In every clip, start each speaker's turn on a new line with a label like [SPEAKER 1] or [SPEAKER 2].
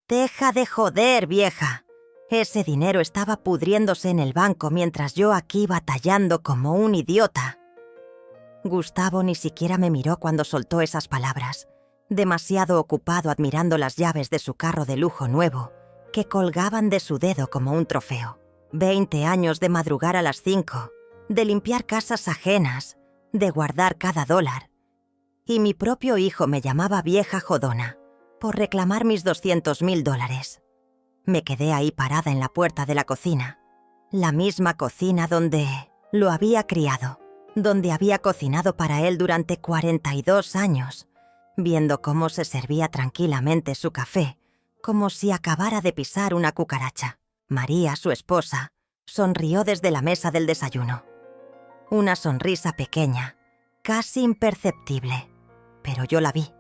[SPEAKER 1] «Deja de joder, vieja». Ese dinero estaba pudriéndose en el banco mientras yo aquí batallando como un idiota. Gustavo ni siquiera me miró cuando soltó esas palabras, demasiado ocupado admirando las llaves de su carro de lujo nuevo, que colgaban de su dedo como un trofeo. 20 años de madrugar a las 5, de limpiar casas ajenas, de guardar cada dólar. Y mi propio hijo me llamaba vieja jodona por reclamar mis $200,000. Me quedé ahí parada en la puerta de la cocina, la misma cocina donde lo había criado, donde había cocinado para él durante 42 años, viendo cómo se servía tranquilamente su café, como si acabara de pisar una cucaracha. María, su esposa, sonrió desde la mesa del desayuno. Una sonrisa pequeña, casi imperceptible, pero yo la vi.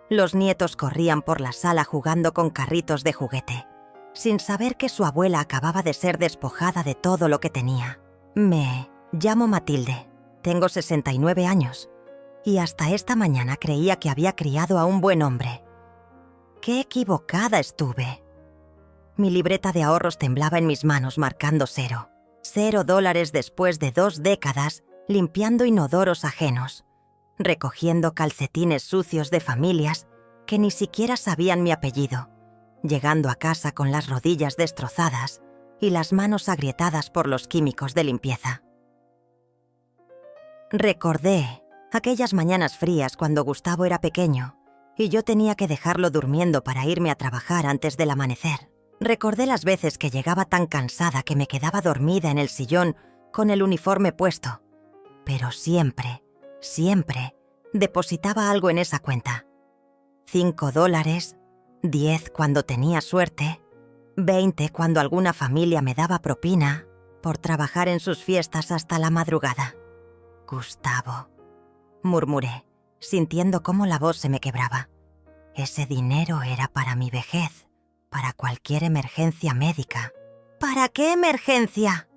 [SPEAKER 1] Los nietos corrían por la sala jugando con carritos de juguete, sin saber que su abuela acababa de ser despojada de todo lo que tenía. Me llamo Matilde, tengo 69 años, y hasta esta mañana creía que había criado a un buen hombre. ¡Qué equivocada estuve! Mi libreta de ahorros temblaba en mis manos marcando $0. $0 después de 2 décadas limpiando inodoros ajenos, recogiendo calcetines sucios de familias que ni siquiera sabían mi apellido, llegando a casa con las rodillas destrozadas y las manos agrietadas por los químicos de limpieza. Recordé aquellas mañanas frías cuando Gustavo era pequeño y yo tenía que dejarlo durmiendo para irme a trabajar antes del amanecer. Recordé las veces que llegaba tan cansada que me quedaba dormida en el sillón con el uniforme puesto, pero siempre depositaba algo en esa cuenta. $5, 10 cuando tenía suerte, 20 cuando alguna familia me daba propina por trabajar en sus fiestas hasta la madrugada. Gustavo, murmuré, sintiendo cómo la voz se me quebraba. Ese dinero era para mi vejez, para cualquier emergencia médica. ¿Para qué emergencia?,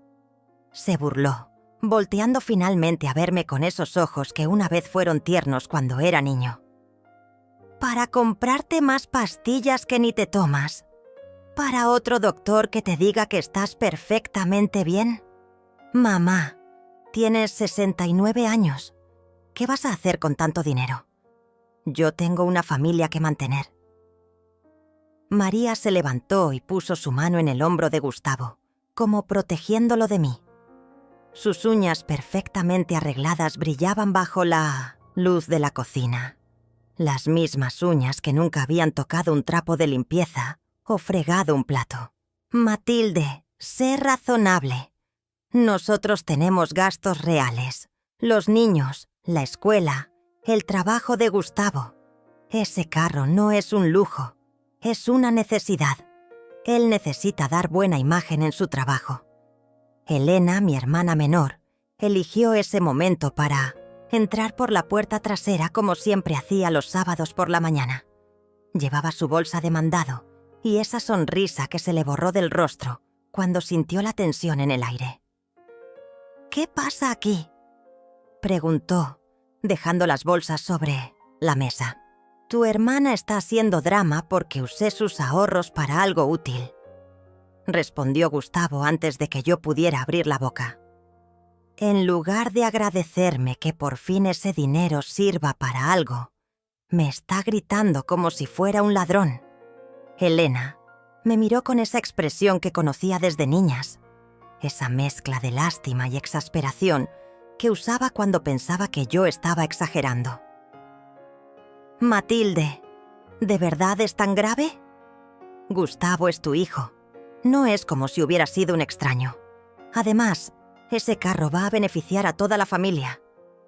[SPEAKER 1] se burló, volteando finalmente a verme con esos ojos que una vez fueron tiernos cuando era niño. ¿Para comprarte más pastillas que ni te tomas? ¿Para otro doctor que te diga que estás perfectamente bien? Mamá, tienes 69 años. ¿Qué vas a hacer con tanto dinero? Yo tengo una familia que mantener. María se levantó y puso su mano en el hombro de Gustavo, como protegiéndolo de mí. Sus uñas perfectamente arregladas brillaban bajo la luz de la cocina. Las mismas uñas que nunca habían tocado un trapo de limpieza o fregado un plato. Matilde, sé razonable. Nosotros tenemos gastos reales. Los niños, la escuela, el trabajo de Gustavo. Ese carro no es un lujo, es una necesidad. Él necesita dar buena imagen en su trabajo. Elena, mi hermana menor, eligió ese momento para entrar por la puerta trasera como siempre hacía los sábados por la mañana. Llevaba su bolsa de mandado y esa sonrisa que se le borró del rostro cuando sintió la tensión en el aire. «¿Qué pasa aquí?», preguntó, dejando las bolsas sobre la mesa. «Tu hermana está haciendo drama porque usé sus ahorros para algo útil», respondió Gustavo antes de que yo pudiera abrir la boca. En lugar de agradecerme que por fin ese dinero sirva para algo, me está gritando como si fuera un ladrón. Elena me miró con esa expresión que conocía desde niñas, esa mezcla de lástima y exasperación que usaba cuando pensaba que yo estaba exagerando. «Matilde, ¿de verdad es tan grave? Gustavo es tu hijo. No es como si hubiera sido un extraño. Además, ese carro va a beneficiar a toda la familia».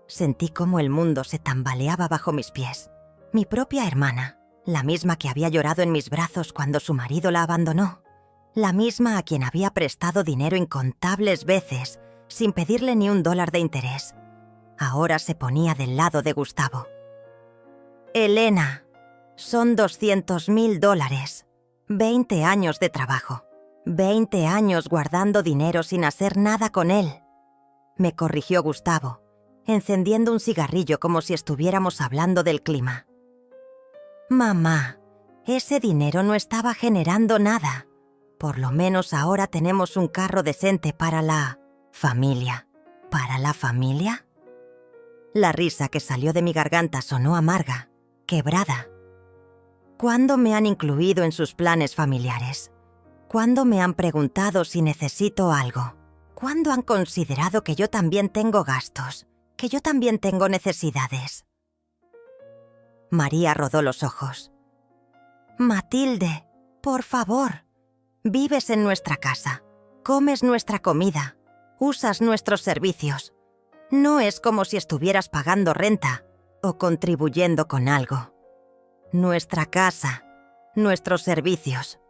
[SPEAKER 1] Sentí cómo el mundo se tambaleaba bajo mis pies. Mi propia hermana, la misma que había llorado en mis brazos cuando su marido la abandonó, la misma a quien había prestado dinero incontables veces sin pedirle ni $1 de interés, ahora se ponía del lado de Gustavo. «Elena, son $200,000, 20 años de trabajo, 20 años guardando dinero sin hacer nada con él», me corrigió Gustavo, encendiendo un cigarrillo como si estuviéramos hablando del clima. «Mamá, Ese dinero no estaba generando nada. Por lo menos ahora tenemos un carro decente para la familia. ¿Para la familia? La risa que salió de mi garganta sonó amarga, quebrada. ¿Cuándo me han incluido en sus planes familiares? ¿Cuándo me han preguntado si necesito algo? ¿Cuándo han considerado que yo también tengo gastos? ¿Que yo también tengo necesidades? María rodó los ojos. Matilde, por favor. Vives en nuestra casa, comes nuestra comida, usas nuestros servicios. No es como si estuvieras pagando renta o contribuyendo con algo. Nuestra casa, nuestros servicios.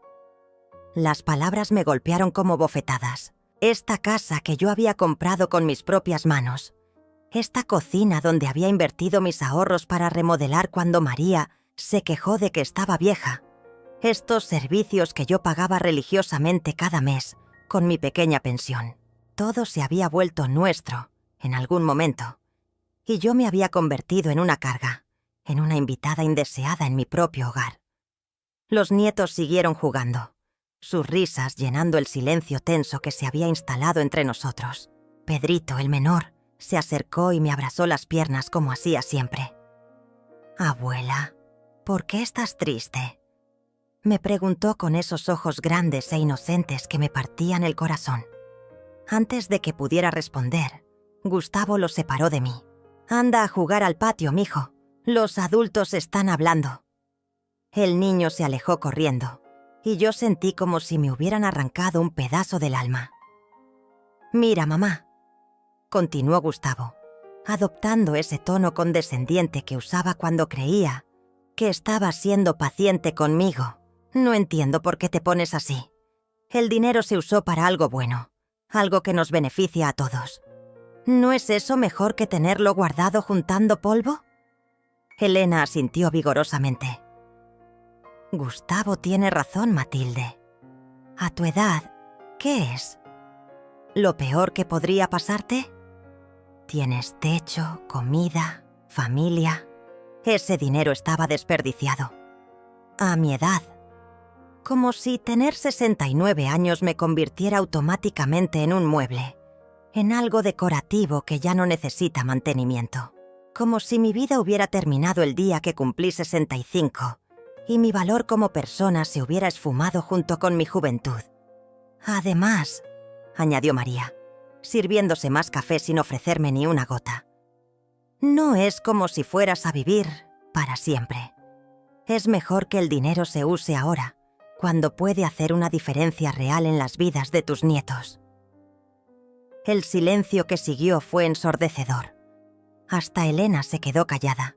[SPEAKER 1] Las palabras me golpearon como bofetadas. Esta casa que yo había comprado con mis propias manos. Esta cocina donde había invertido mis ahorros para remodelar cuando María se quejó de que estaba vieja. Estos servicios que yo pagaba religiosamente cada mes con mi pequeña pensión. Todo se había vuelto nuestro en algún momento. Y yo me había convertido en una carga, en una invitada indeseada en mi propio hogar. Los nietos siguieron jugando, sus risas llenando el silencio tenso que se había instalado entre nosotros. Pedrito, el menor, se acercó y me abrazó las piernas como hacía siempre. «Abuela, ¿por qué estás triste?», me preguntó con esos ojos grandes e inocentes que me partían el corazón. Antes de que pudiera responder, Gustavo lo separó de mí. «Anda a jugar al patio, mijo. Los adultos están hablando». El niño se alejó corriendo, y yo sentí como si me hubieran arrancado un pedazo del alma. «Mira, mamá», continuó Gustavo, adoptando ese tono condescendiente que usaba cuando creía que estaba siendo paciente conmigo. «No entiendo por qué te pones así. El dinero se usó para algo bueno, algo que nos beneficia a todos. ¿No es eso mejor que tenerlo guardado juntando polvo?». Elena asintió vigorosamente. «Gustavo tiene razón, Matilde. A tu edad, ¿qué es? ¿Lo peor que podría pasarte? Tienes techo, comida, familia. Ese dinero estaba desperdiciado. A mi edad. Como si tener 69 años me convirtiera automáticamente en un mueble, en algo decorativo que ya no necesita mantenimiento. Como si mi vida hubiera terminado el día que cumplí 65 y mi valor como persona se hubiera esfumado junto con mi juventud. Además», añadió María, sirviéndose más café sin ofrecerme ni una gota, «no es como si fueras a vivir para siempre. Es mejor que el dinero se use ahora, cuando puede hacer una diferencia real en las vidas de tus nietos». El silencio que siguió fue ensordecedor. Hasta Elena se quedó callada,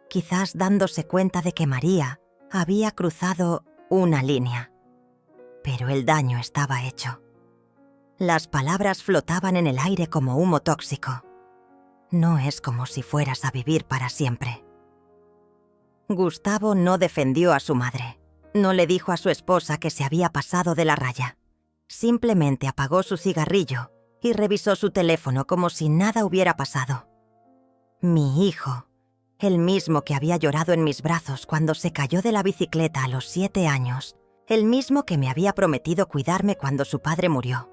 [SPEAKER 1] quizás dándose cuenta de que María había cruzado una línea. Pero el daño estaba hecho. Las palabras flotaban en el aire como humo tóxico. «No es como si fueras a vivir para siempre». Gustavo no defendió a su madre. No le dijo a su esposa que se había pasado de la raya. Simplemente apagó su cigarrillo y revisó su teléfono como si nada hubiera pasado. Mi hijo, el mismo que había llorado en mis brazos cuando se cayó de la bicicleta a los 7 años, el mismo que me había prometido cuidarme cuando su padre murió.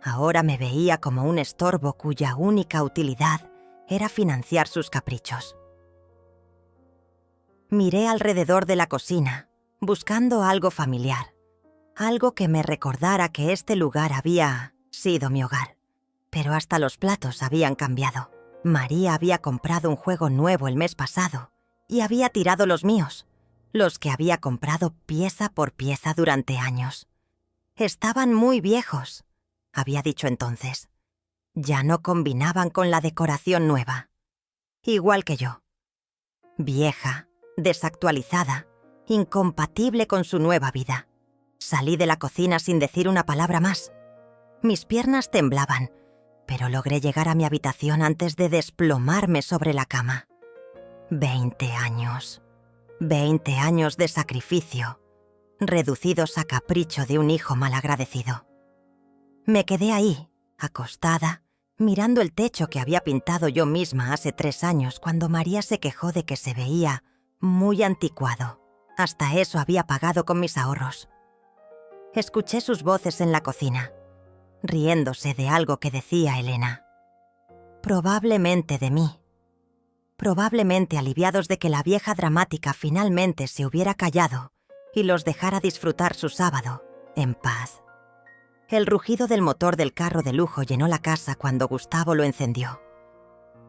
[SPEAKER 1] Ahora me veía como un estorbo cuya única utilidad era financiar sus caprichos. Miré alrededor de la cocina, buscando algo familiar, algo que me recordara que este lugar había sido mi hogar. Pero hasta los platos habían cambiado. María había comprado un juego nuevo el mes pasado y había tirado los míos, los que había comprado pieza por pieza durante años. Estaban muy viejos, había dicho entonces. Ya no combinaban con la decoración nueva. Igual que yo. Vieja, desactualizada, incompatible con su nueva vida. Salí de la cocina sin decir una palabra más. Mis piernas temblaban, pero logré llegar a mi habitación antes de desplomarme sobre la cama. 20 años. 20 años de sacrificio, reducidos a capricho de un hijo malagradecido. Me quedé ahí, acostada, mirando el techo que había pintado yo misma hace 3 años cuando María se quejó de que se veía muy anticuado. Hasta eso había pagado con mis ahorros. Escuché sus voces en la cocina, riéndose de algo que decía Elena. Probablemente de mí. Probablemente aliviados de que la vieja dramática finalmente se hubiera callado y los dejara disfrutar su sábado, en paz. El rugido del motor del carro de lujo llenó la casa cuando Gustavo lo encendió.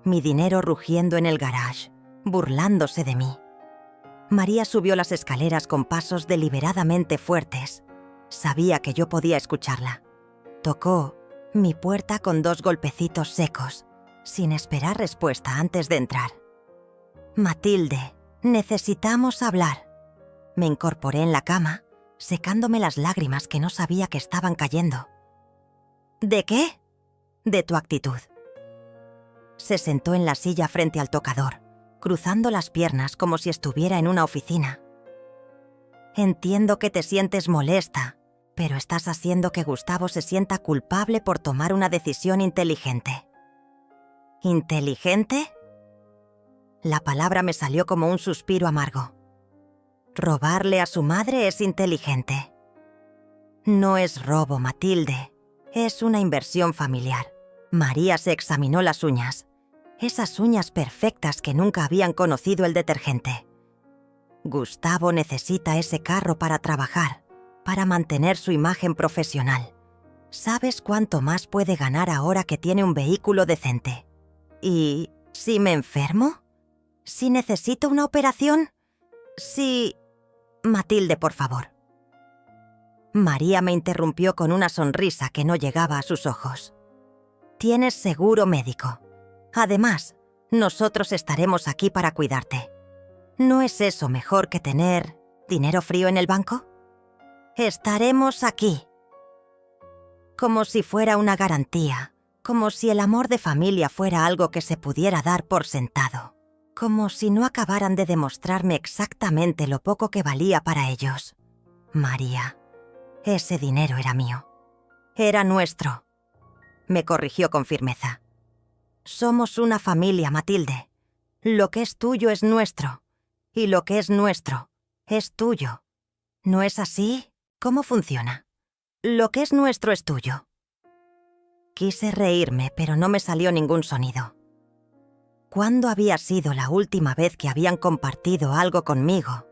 [SPEAKER 1] Mi dinero rugiendo en el garage, burlándose de mí. María subió las escaleras con pasos deliberadamente fuertes. Sabía que yo podía escucharla. Tocó mi puerta con 2 golpecitos secos, sin esperar respuesta antes de entrar. «Matilde, necesitamos hablar». Me incorporé en la cama, secándome las lágrimas que no sabía que estaban cayendo. «¿De qué?» «De tu actitud». Se sentó en la silla frente al tocador, cruzando las piernas como si estuviera en una oficina. «Entiendo que te sientes molesta, pero estás haciendo que Gustavo se sienta culpable por tomar una decisión inteligente». ¿Inteligente? La palabra me salió como un suspiro amargo. Robarle a su madre es inteligente. No es robo, Matilde. Es una inversión familiar. María se examinó las uñas. Esas uñas perfectas que nunca habían conocido el detergente. Gustavo necesita ese carro para trabajar, para mantener su imagen profesional. ¿Sabes cuánto más puede ganar ahora que tiene un vehículo decente? ¿Y si me enfermo? ¿Si necesito una operación? ¿Si...? Matilde, por favor. María me interrumpió con una sonrisa que no llegaba a sus ojos. Tienes seguro médico. Además, nosotros estaremos aquí para cuidarte. ¿No es eso mejor que tener dinero frío en el banco? Estaremos aquí. Como si fuera una garantía. Como si el amor de familia fuera algo que se pudiera dar por sentado. Como si no acabaran de demostrarme exactamente lo poco que valía para ellos. María, ese dinero era mío. Era nuestro. Me corrigió con firmeza. Somos una familia, Matilde. Lo que es tuyo es nuestro. Y lo que es nuestro es tuyo. ¿No es así? ¿Cómo funciona? Lo que es nuestro es tuyo. Quise reírme, pero no me salió ningún sonido. ¿Cuándo había sido la última vez que habían compartido algo conmigo?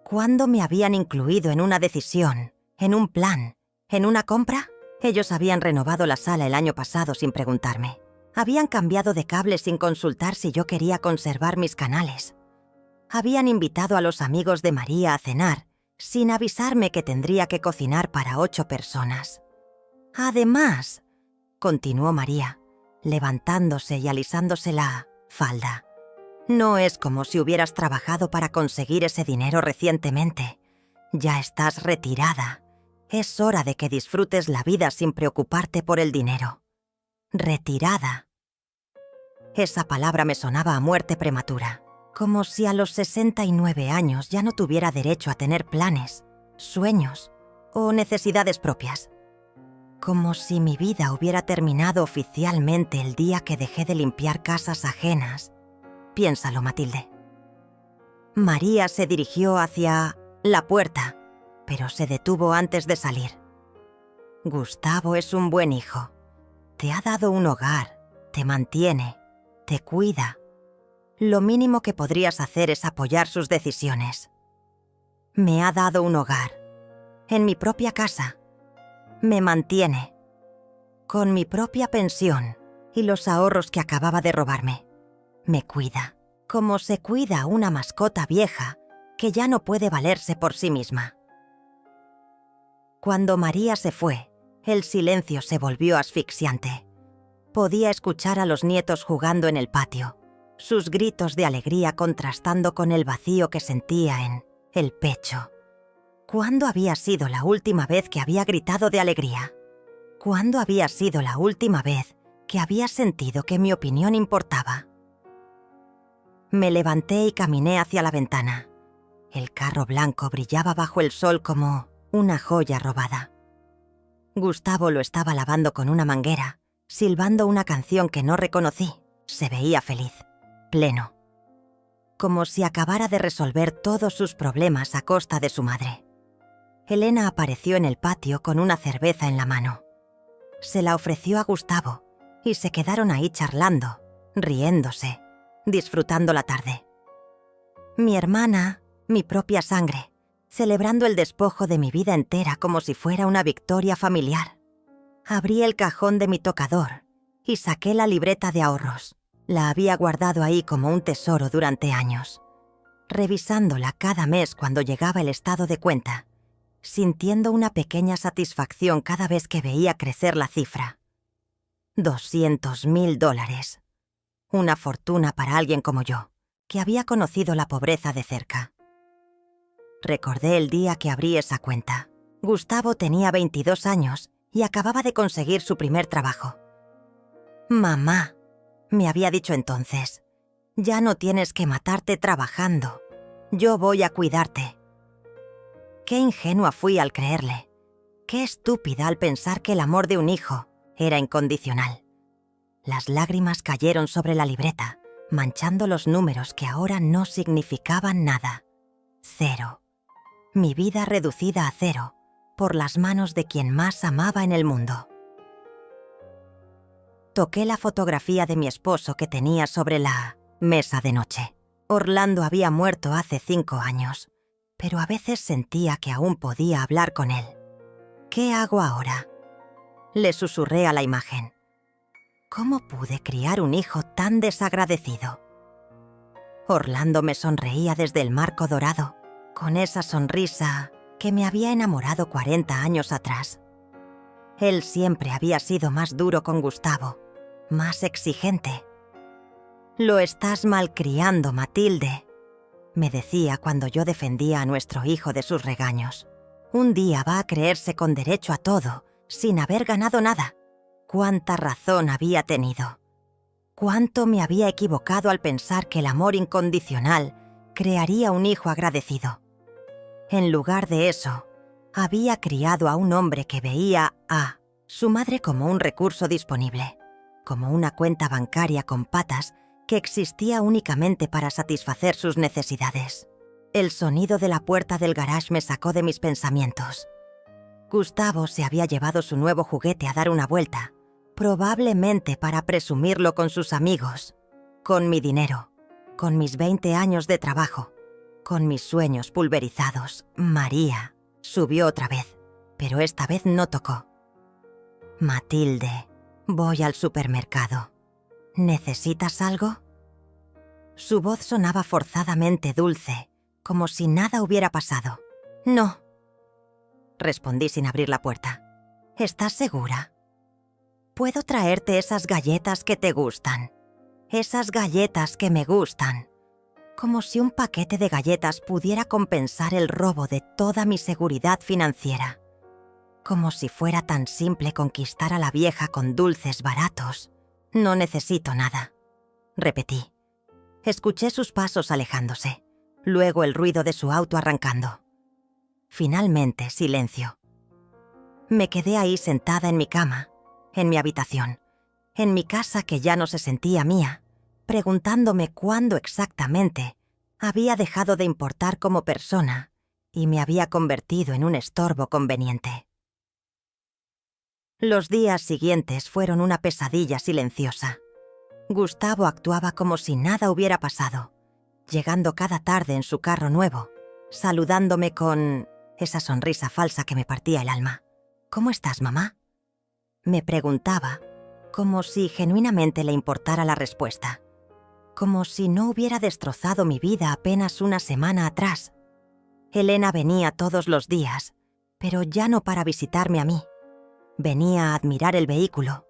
[SPEAKER 1] ¿Cuándo me habían incluido en una decisión, en un plan, en una compra? Ellos habían renovado la sala el año pasado sin preguntarme. Habían cambiado de cable sin consultar si yo quería conservar mis canales. Habían invitado a los amigos de María a cenar, sin avisarme que tendría que cocinar para 8 personas. Además, continuó María, levantándose y alisándose la falda. No es como si hubieras trabajado para conseguir ese dinero recientemente. Ya estás retirada. Es hora de que disfrutes la vida sin preocuparte por el dinero. Retirada. Esa palabra me sonaba a muerte prematura, como si a los 69 años ya no tuviera derecho a tener planes, sueños o necesidades propias. Como si mi vida hubiera terminado oficialmente el día que dejé de limpiar casas ajenas. Piénsalo, Matilde. María se dirigió hacia la puerta, pero se detuvo antes de salir. Gustavo es un buen hijo. Te ha dado un hogar, te mantiene, te cuida. Lo mínimo que podrías hacer es apoyar sus decisiones. Me ha dado un hogar, en mi propia casa. Me mantiene, con mi propia pensión y los ahorros que acababa de robarme. Me cuida, como se cuida a una mascota vieja que ya no puede valerse por sí misma. Cuando María se fue, el silencio se volvió asfixiante. Podía escuchar a los nietos jugando en el patio, sus gritos de alegría contrastando con el vacío que sentía en el pecho. ¿Cuándo había sido la última vez que había gritado de alegría? ¿Cuándo había sido la última vez que había sentido que mi opinión importaba? Me levanté y caminé hacia la ventana. El carro blanco brillaba bajo el sol como una joya robada. Gustavo lo estaba lavando con una manguera, silbando una canción que no reconocí. Se veía feliz, pleno. como si acabara de resolver todos sus problemas a costa de su madre. Elena apareció en el patio con una cerveza en la mano. Se la ofreció a Gustavo y se quedaron ahí charlando, riéndose, disfrutando la tarde. Mi hermana, mi propia sangre, celebrando el despojo de mi vida entera como si fuera una victoria familiar. Abrí el cajón de mi tocador y saqué la libreta de ahorros. La había guardado ahí como un tesoro durante años, revisándola cada mes cuando llegaba el estado de cuenta, sintiendo una pequeña satisfacción cada vez que veía crecer la cifra. $200,000. Una fortuna para alguien como yo, que había conocido la pobreza de cerca. Recordé el día que abrí esa cuenta. Gustavo tenía 22 años y acababa de conseguir su primer trabajo. «Mamá», me había dicho entonces, «ya no tienes que matarte trabajando. Yo voy a cuidarte». Qué ingenua fui al creerle. Qué estúpida al pensar que el amor de un hijo era incondicional. Las lágrimas cayeron sobre la libreta, manchando los números que ahora no significaban nada. 0. Mi vida reducida a 0 por las manos de quien más amaba en el mundo. Toqué la fotografía de mi esposo que tenía sobre la mesa de noche. Orlando había muerto hace 5 años, pero a veces sentía que aún podía hablar con él. ¿Qué hago ahora? Le susurré a la imagen. ¿Cómo pude criar un hijo tan desagradecido? Orlando me sonreía desde el marco dorado, con esa sonrisa que me había enamorado 40 años atrás. Él siempre había sido más duro con Gustavo, más exigente. «Lo estás malcriando, Matilde», me decía cuando yo defendía a nuestro hijo de sus regaños. «Un día va a creerse con derecho a todo, sin haber ganado nada». Cuánta razón había tenido. Cuánto me había equivocado al pensar que el amor incondicional crearía un hijo agradecido. En lugar de eso, había criado a un hombre que veía a su madre como un recurso disponible, como una cuenta bancaria con patas que existía únicamente para satisfacer sus necesidades. El sonido de la puerta del garage me sacó de mis pensamientos. Gustavo se había llevado su nuevo juguete a dar una vuelta, probablemente para presumirlo con sus amigos, con mi dinero, con mis 20 años de trabajo, con mis sueños pulverizados. María subió otra vez, pero esta vez no tocó. «Matilde, voy al supermercado. ¿Necesitas algo?» Su voz sonaba forzadamente dulce, como si nada hubiera pasado. «No», respondí sin abrir la puerta. «¿Estás segura? Puedo traerte esas galletas que te gustan. Esas galletas que me gustan». Como si un paquete de galletas pudiera compensar el robo de toda mi seguridad financiera. Como si fuera tan simple conquistar a la vieja con dulces baratos. «No necesito nada», repetí. Escuché sus pasos alejándose, luego el ruido de su auto arrancando. Finalmente, silencio. Me quedé ahí sentada en mi cama, en mi habitación, en mi casa que ya no se sentía mía, preguntándome cuándo exactamente había dejado de importar como persona y me había convertido en un estorbo conveniente. Los días siguientes fueron una pesadilla silenciosa. Gustavo actuaba como si nada hubiera pasado, llegando cada tarde en su carro nuevo, saludándome con esa sonrisa falsa que me partía el alma. «¿Cómo estás, mamá?», me preguntaba, como si genuinamente le importara la respuesta, como si no hubiera destrozado mi vida apenas una semana atrás. Elena venía todos los días, pero ya no para visitarme a mí. Venía a admirar el vehículo,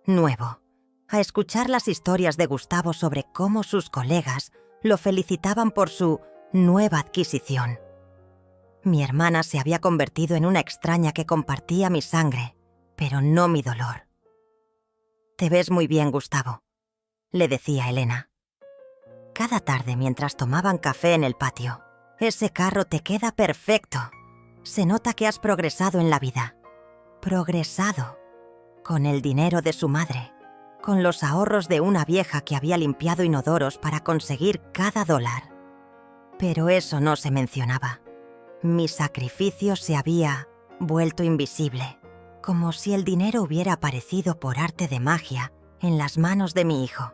[SPEAKER 1] nuevo, a escuchar las historias de Gustavo sobre cómo sus colegas lo felicitaban por su nueva adquisición. Mi hermana se había convertido en una extraña que compartía mi sangre, pero no mi dolor. «Te ves muy bien, Gustavo», le decía Elena. Cada tarde mientras tomaban café en el patio. «Ese carro te queda perfecto. Se nota que has progresado en la vida». Progresado. Con el dinero de su madre, con los ahorros de una vieja que había limpiado inodoros para conseguir cada dólar. Pero eso no se mencionaba. Mi sacrificio se había vuelto invisible, como si el dinero hubiera aparecido por arte de magia en las manos de mi hijo.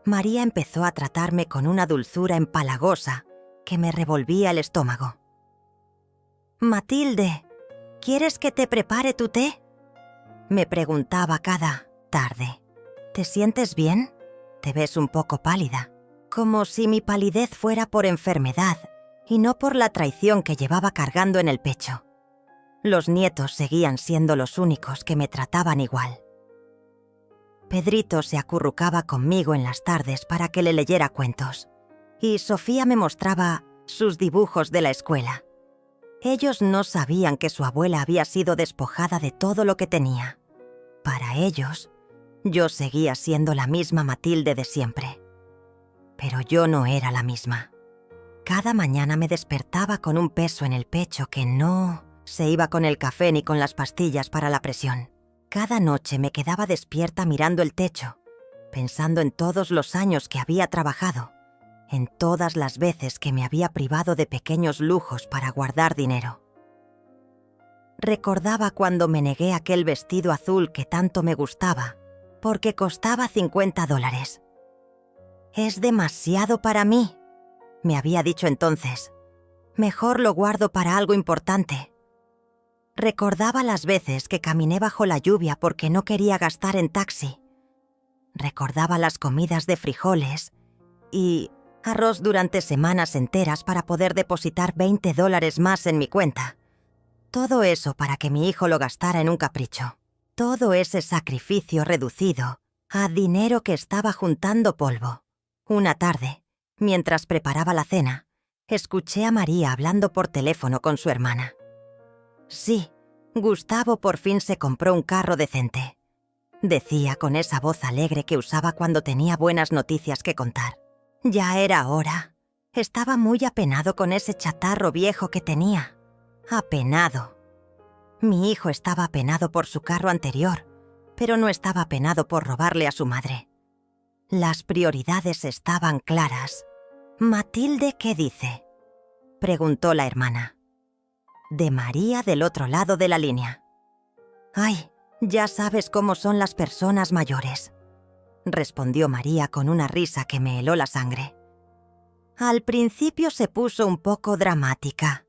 [SPEAKER 1] María empezó a tratarme con una dulzura empalagosa que me revolvía el estómago. «Matilde, ¿quieres que te prepare tu té?», me preguntaba cada tarde. «¿Te sientes bien? Te ves un poco pálida», como si mi palidez fuera por enfermedad y no por la traición que llevaba cargando en el pecho. Los nietos seguían siendo los únicos que me trataban igual. Pedrito se acurrucaba conmigo en las tardes para que le leyera cuentos, y Sofía me mostraba sus dibujos de la escuela. Ellos no sabían que su abuela había sido despojada de todo lo que tenía. Para ellos, yo seguía siendo la misma Matilde de siempre. Pero yo no era la misma. Cada mañana me despertaba con un peso en el pecho que no se iba con el café ni con las pastillas para la presión. Cada noche me quedaba despierta mirando el techo, pensando en todos los años que había trabajado, en todas las veces que me había privado de pequeños lujos para guardar dinero. Recordaba cuando me negué aquel vestido azul que tanto me gustaba, porque costaba $50. «Es demasiado para mí», me había dicho entonces. «Mejor lo guardo para algo importante». Recordaba las veces que caminé bajo la lluvia porque no quería gastar en taxi. Recordaba las comidas de frijoles y arroz durante semanas enteras para poder depositar $20 más en mi cuenta. Todo eso para que mi hijo lo gastara en un capricho. Todo ese sacrificio reducido a dinero que estaba juntando polvo. Una tarde, mientras preparaba la cena, escuché a María hablando por teléfono con su hermana. «Sí, Gustavo por fin se compró un carro decente», decía con esa voz alegre que usaba cuando tenía buenas noticias que contar. Ya era hora. Estaba muy apenado con ese chatarro viejo que tenía. Apenado. Mi hijo estaba apenado por su carro anterior, pero no estaba apenado por robarle a su madre. Las prioridades estaban claras. «¿Matilde qué dice?», preguntó la hermana. De María del otro lado de la línea. «Ay, ya sabes cómo son las personas mayores», respondió María con una risa que me heló la sangre. «Al principio se puso un poco dramática,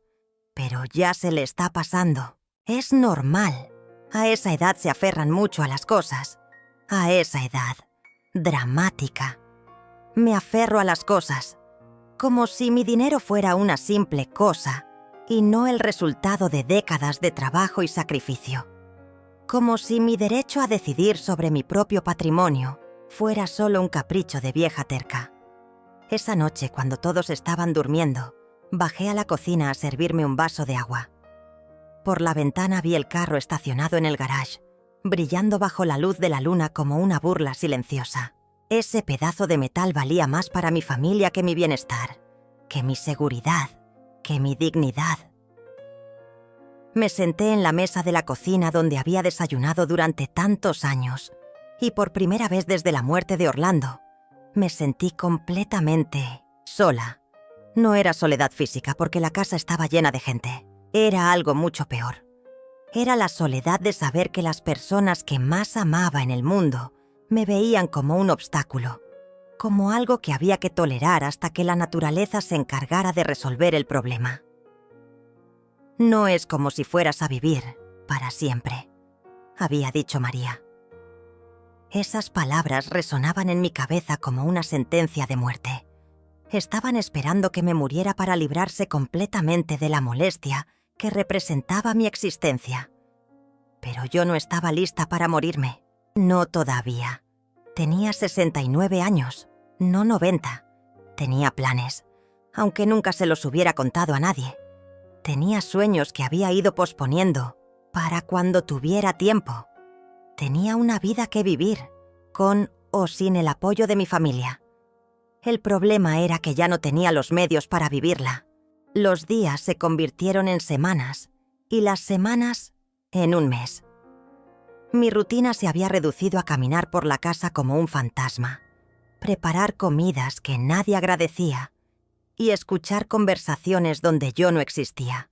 [SPEAKER 1] pero ya se le está pasando. Es normal. A esa edad se aferran mucho a las cosas. A esa edad. Dramática. Me aferro a las cosas, como si mi dinero fuera una simple cosa y no el resultado de décadas de trabajo y sacrificio. Como si mi derecho a decidir sobre mi propio patrimonio fuera solo un capricho de vieja terca. Esa noche, cuando todos estaban durmiendo, bajé a la cocina a servirme un vaso de agua. Por la ventana vi el carro estacionado en el garage, brillando bajo la luz de la luna como una burla silenciosa. Ese pedazo de metal valía más para mi familia que mi bienestar, que mi seguridad, que mi dignidad. Me senté en la mesa de la cocina donde había desayunado durante tantos años, y por primera vez desde la muerte de Orlando, me sentí completamente sola. No era soledad física porque la casa estaba llena de gente. Era algo mucho peor. Era la soledad de saber que las personas que más amaba en el mundo me veían como un obstáculo, como algo que había que tolerar hasta que la naturaleza se encargara de resolver el problema. «No es como si fueras a vivir para siempre», había dicho María. Esas palabras resonaban en mi cabeza como una sentencia de muerte. Estaban esperando que me muriera para librarse completamente de la molestia que representaba mi existencia. Pero yo no estaba lista para morirme. No todavía. Tenía 69 años, no 90. Tenía planes, aunque nunca se los hubiera contado a nadie. Tenía sueños que había ido posponiendo para cuando tuviera tiempo. Tenía una vida que vivir, con o sin el apoyo de mi familia. El problema era que ya no tenía los medios para vivirla. Los días se convirtieron en semanas y las semanas en un mes. Mi rutina se había reducido a caminar por la casa como un fantasma, preparar comidas que nadie agradecía y escuchar conversaciones donde yo no existía.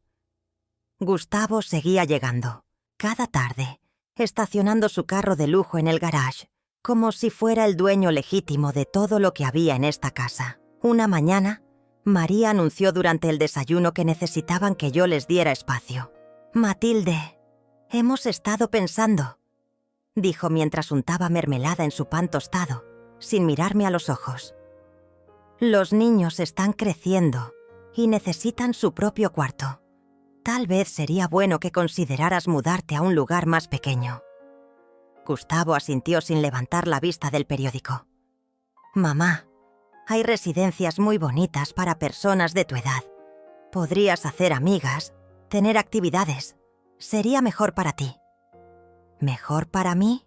[SPEAKER 1] Gustavo seguía llegando, cada tarde, estacionando su carro de lujo en el garage, como si fuera el dueño legítimo de todo lo que había en esta casa. Una mañana, María anunció durante el desayuno que necesitaban que yo les diera espacio. «Matilde, hemos estado pensando», dijo mientras untaba mermelada en su pan tostado, sin mirarme a los ojos. «Los niños están creciendo y necesitan su propio cuarto. Tal vez sería bueno que consideraras mudarte a un lugar más pequeño». Gustavo asintió sin levantar la vista del periódico. «Mamá, hay residencias muy bonitas para personas de tu edad. Podrías hacer amigas, tener actividades. Sería mejor para ti». ¿Mejor para mí?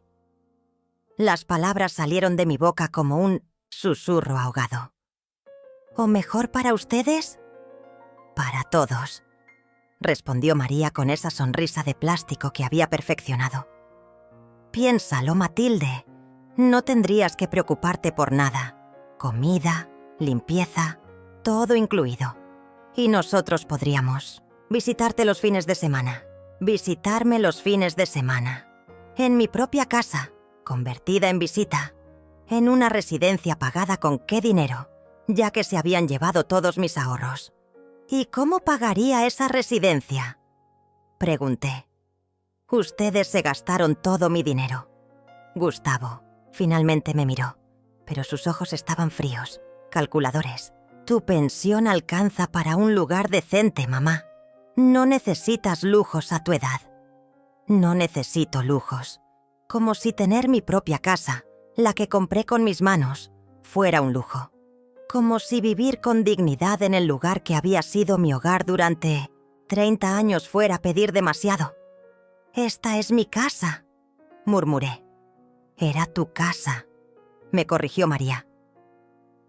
[SPEAKER 1] Las palabras salieron de mi boca como un susurro ahogado. ¿O mejor para ustedes? Para todos, respondió María con esa sonrisa de plástico que había perfeccionado. Piénsalo, Matilde. No tendrías que preocuparte por nada. Comida, limpieza, todo incluido. Y nosotros podríamos visitarte los fines de semana. Visitarme los fines de semana. En mi propia casa, convertida en visita. En una residencia pagada con qué dinero, ya que se habían llevado todos mis ahorros. ¿Y cómo pagaría esa residencia?, pregunté. Ustedes se gastaron todo mi dinero. Gustavo finalmente me miró, pero sus ojos estaban fríos, calculadores. Tu pensión alcanza para un lugar decente, mamá. No necesitas lujos a tu edad. No necesito lujos. Como si tener mi propia casa, la que compré con mis manos, fuera un lujo. Como si vivir con dignidad en el lugar que había sido mi hogar durante 30 años fuera pedir demasiado. «Esta es mi casa», murmuré. «Era tu casa», me corrigió María.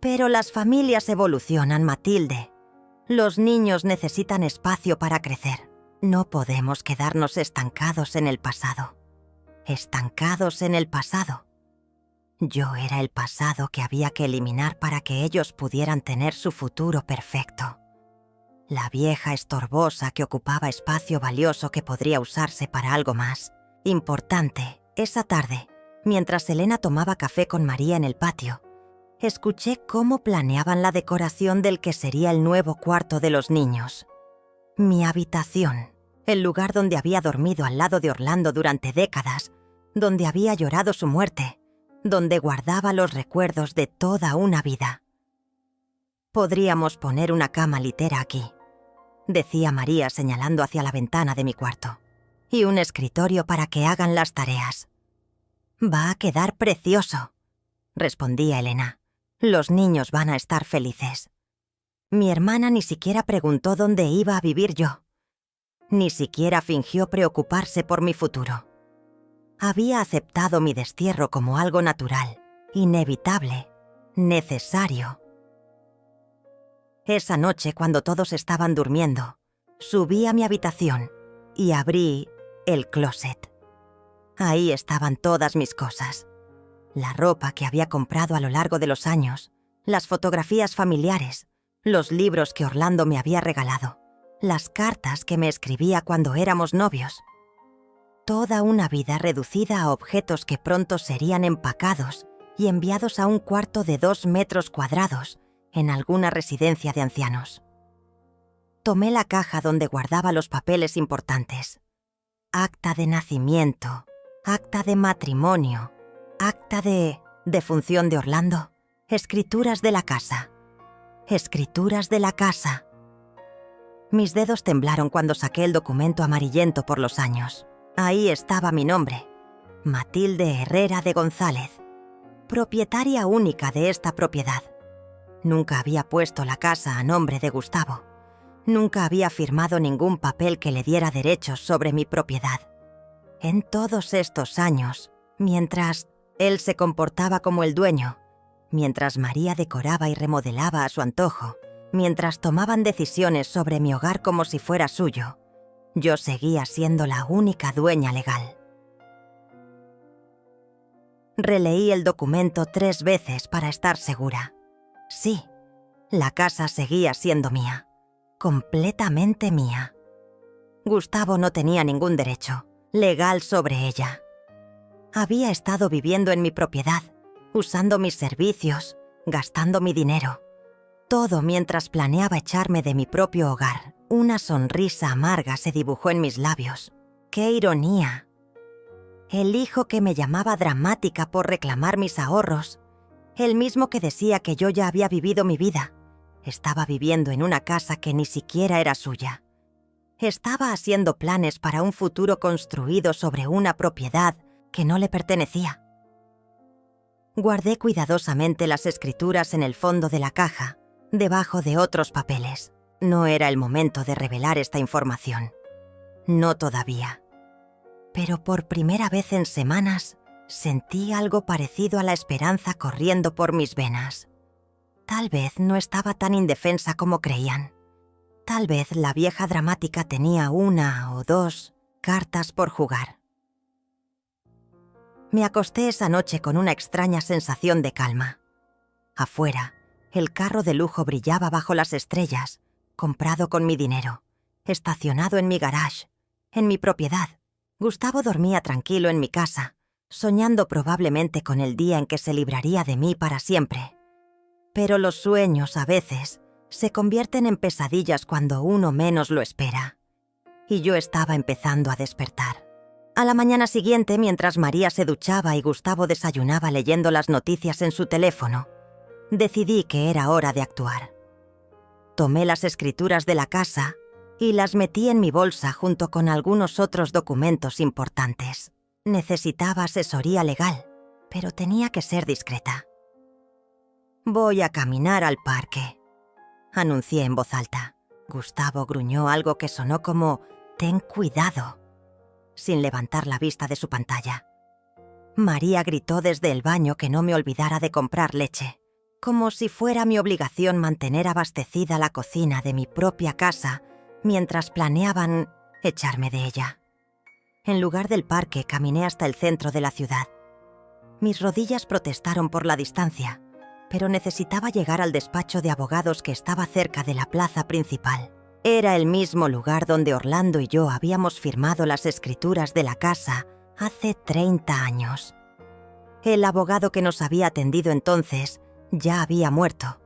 [SPEAKER 1] «Pero las familias evolucionan, Matilde. Los niños necesitan espacio para crecer. No podemos quedarnos estancados en el pasado. Estancados en el pasado. Yo era el pasado que había que eliminar para que ellos pudieran tener su futuro perfecto. La vieja estorbosa que ocupaba espacio valioso que podría usarse para algo más importante. Esa tarde, mientras Elena tomaba café con María en el patio, escuché cómo planeaban la decoración del que sería el nuevo cuarto de los niños. Mi habitación, el lugar donde había dormido al lado de Orlando durante décadas, donde había llorado su muerte, donde guardaba los recuerdos de toda una vida. «Podríamos poner una cama litera aquí», decía María señalando hacia la ventana de mi cuarto, «y un escritorio para que hagan las tareas». «Va a quedar precioso», respondía Elena. «Los niños van a estar felices». Mi hermana ni siquiera preguntó dónde iba a vivir yo. Ni siquiera fingió preocuparse por mi futuro. Había aceptado mi destierro como algo natural, inevitable, necesario. Esa noche, cuando todos estaban durmiendo, subí a mi habitación y abrí el closet. Ahí estaban todas mis cosas. La ropa que había comprado a lo largo de los años, las fotografías familiares, los libros que Orlando me había regalado, las cartas que me escribía cuando éramos novios. Toda una vida reducida a objetos que pronto serían empacados y enviados a un cuarto de 2 metros cuadrados en alguna residencia de ancianos. Tomé la caja donde guardaba los papeles importantes. Acta de nacimiento, acta de matrimonio, acta de defunción de Orlando, escrituras de la casa. Escrituras de la casa. Mis dedos temblaron cuando saqué el documento amarillento por los años. Ahí estaba mi nombre, Matilde Herrera de González, propietaria única de esta propiedad. Nunca había puesto la casa a nombre de Gustavo. Nunca había firmado ningún papel que le diera derechos sobre mi propiedad. En todos estos años, mientras él se comportaba como el dueño, mientras María decoraba y remodelaba a su antojo, mientras tomaban decisiones sobre mi hogar como si fuera suyo, yo seguía siendo la única dueña legal. Releí el documento 3 veces para estar segura. Sí, La casa seguía siendo mía, completamente mía. Gustavo no tenía ningún derecho legal sobre ella. Había estado viviendo en mi propiedad, usando mis servicios, gastando mi dinero. Todo mientras planeaba echarme de mi propio hogar. Una sonrisa amarga se dibujó en mis labios. ¡Qué ironía! El hijo que me llamaba dramática por reclamar mis ahorros, el mismo que decía que yo ya había vivido mi vida, estaba viviendo en una casa que ni siquiera era suya. Estaba haciendo planes para un futuro construido sobre una propiedad que no le pertenecía. Guardé cuidadosamente las escrituras en el fondo de la caja, debajo de otros papeles. No era el momento de revelar esta información. No todavía. Pero por primera vez en semanas, sentí algo parecido a la esperanza corriendo por mis venas. Tal vez no estaba tan indefensa como creían. Tal vez la vieja dramática tenía 1 o 2 cartas por jugar. Me acosté esa noche con una extraña sensación de calma. Afuera, el carro de lujo brillaba bajo las estrellas, comprado con mi dinero, estacionado en mi garage, en mi propiedad. Gustavo dormía tranquilo en mi casa, soñando probablemente con el día en que se libraría de mí para siempre. Pero los sueños, a veces, se convierten en pesadillas cuando uno menos lo espera. Y yo estaba empezando a despertar. A la mañana siguiente, mientras María se duchaba y Gustavo desayunaba leyendo las noticias en su teléfono, decidí que era hora de actuar. Tomé las escrituras de la casa y las metí en mi bolsa junto con algunos otros documentos importantes. Necesitaba asesoría legal, pero tenía que ser discreta. «Voy a caminar al parque», anuncié en voz alta. Gustavo gruñó algo que sonó como «ten cuidado», sin levantar la vista de su pantalla. María gritó desde el baño que no me olvidara de comprar leche, como si fuera mi obligación mantener abastecida la cocina de mi propia casa mientras planeaban echarme de ella. En lugar del parque, caminé hasta el centro de la ciudad. Mis rodillas protestaron por la distancia, pero necesitaba llegar al despacho de abogados que estaba cerca de la plaza principal. Era el mismo lugar donde Orlando y yo habíamos firmado las escrituras de la casa hace 30 años. El abogado que nos había atendido entonces ya había muerto,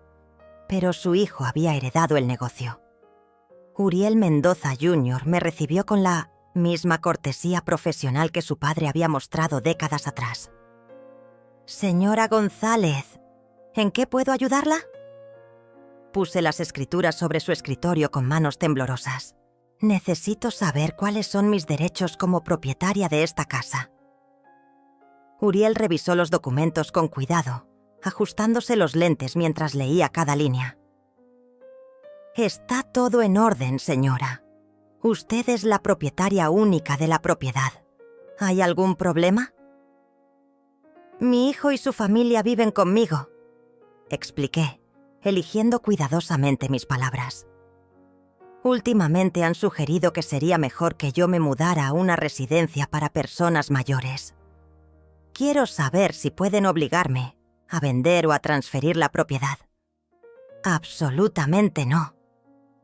[SPEAKER 1] pero su hijo había heredado el negocio. Uriel Mendoza Jr. me recibió con la misma cortesía profesional que su padre había mostrado décadas atrás. «Señora González, ¿en qué puedo ayudarla?» Puse las escrituras sobre su escritorio con manos temblorosas. «Necesito saber cuáles son mis derechos como propietaria de esta casa». Uriel revisó los documentos con cuidado, ajustándose los lentes mientras leía cada línea. «Está todo en orden, señora. Usted es la propietaria única de la propiedad. ¿Hay algún problema?» «Mi hijo y su familia viven conmigo», expliqué, eligiendo cuidadosamente mis palabras. «Últimamente han sugerido que sería mejor que yo me mudara a una residencia para personas mayores. Quiero saber si pueden obligarme a vender o a transferir la propiedad». «Absolutamente no»,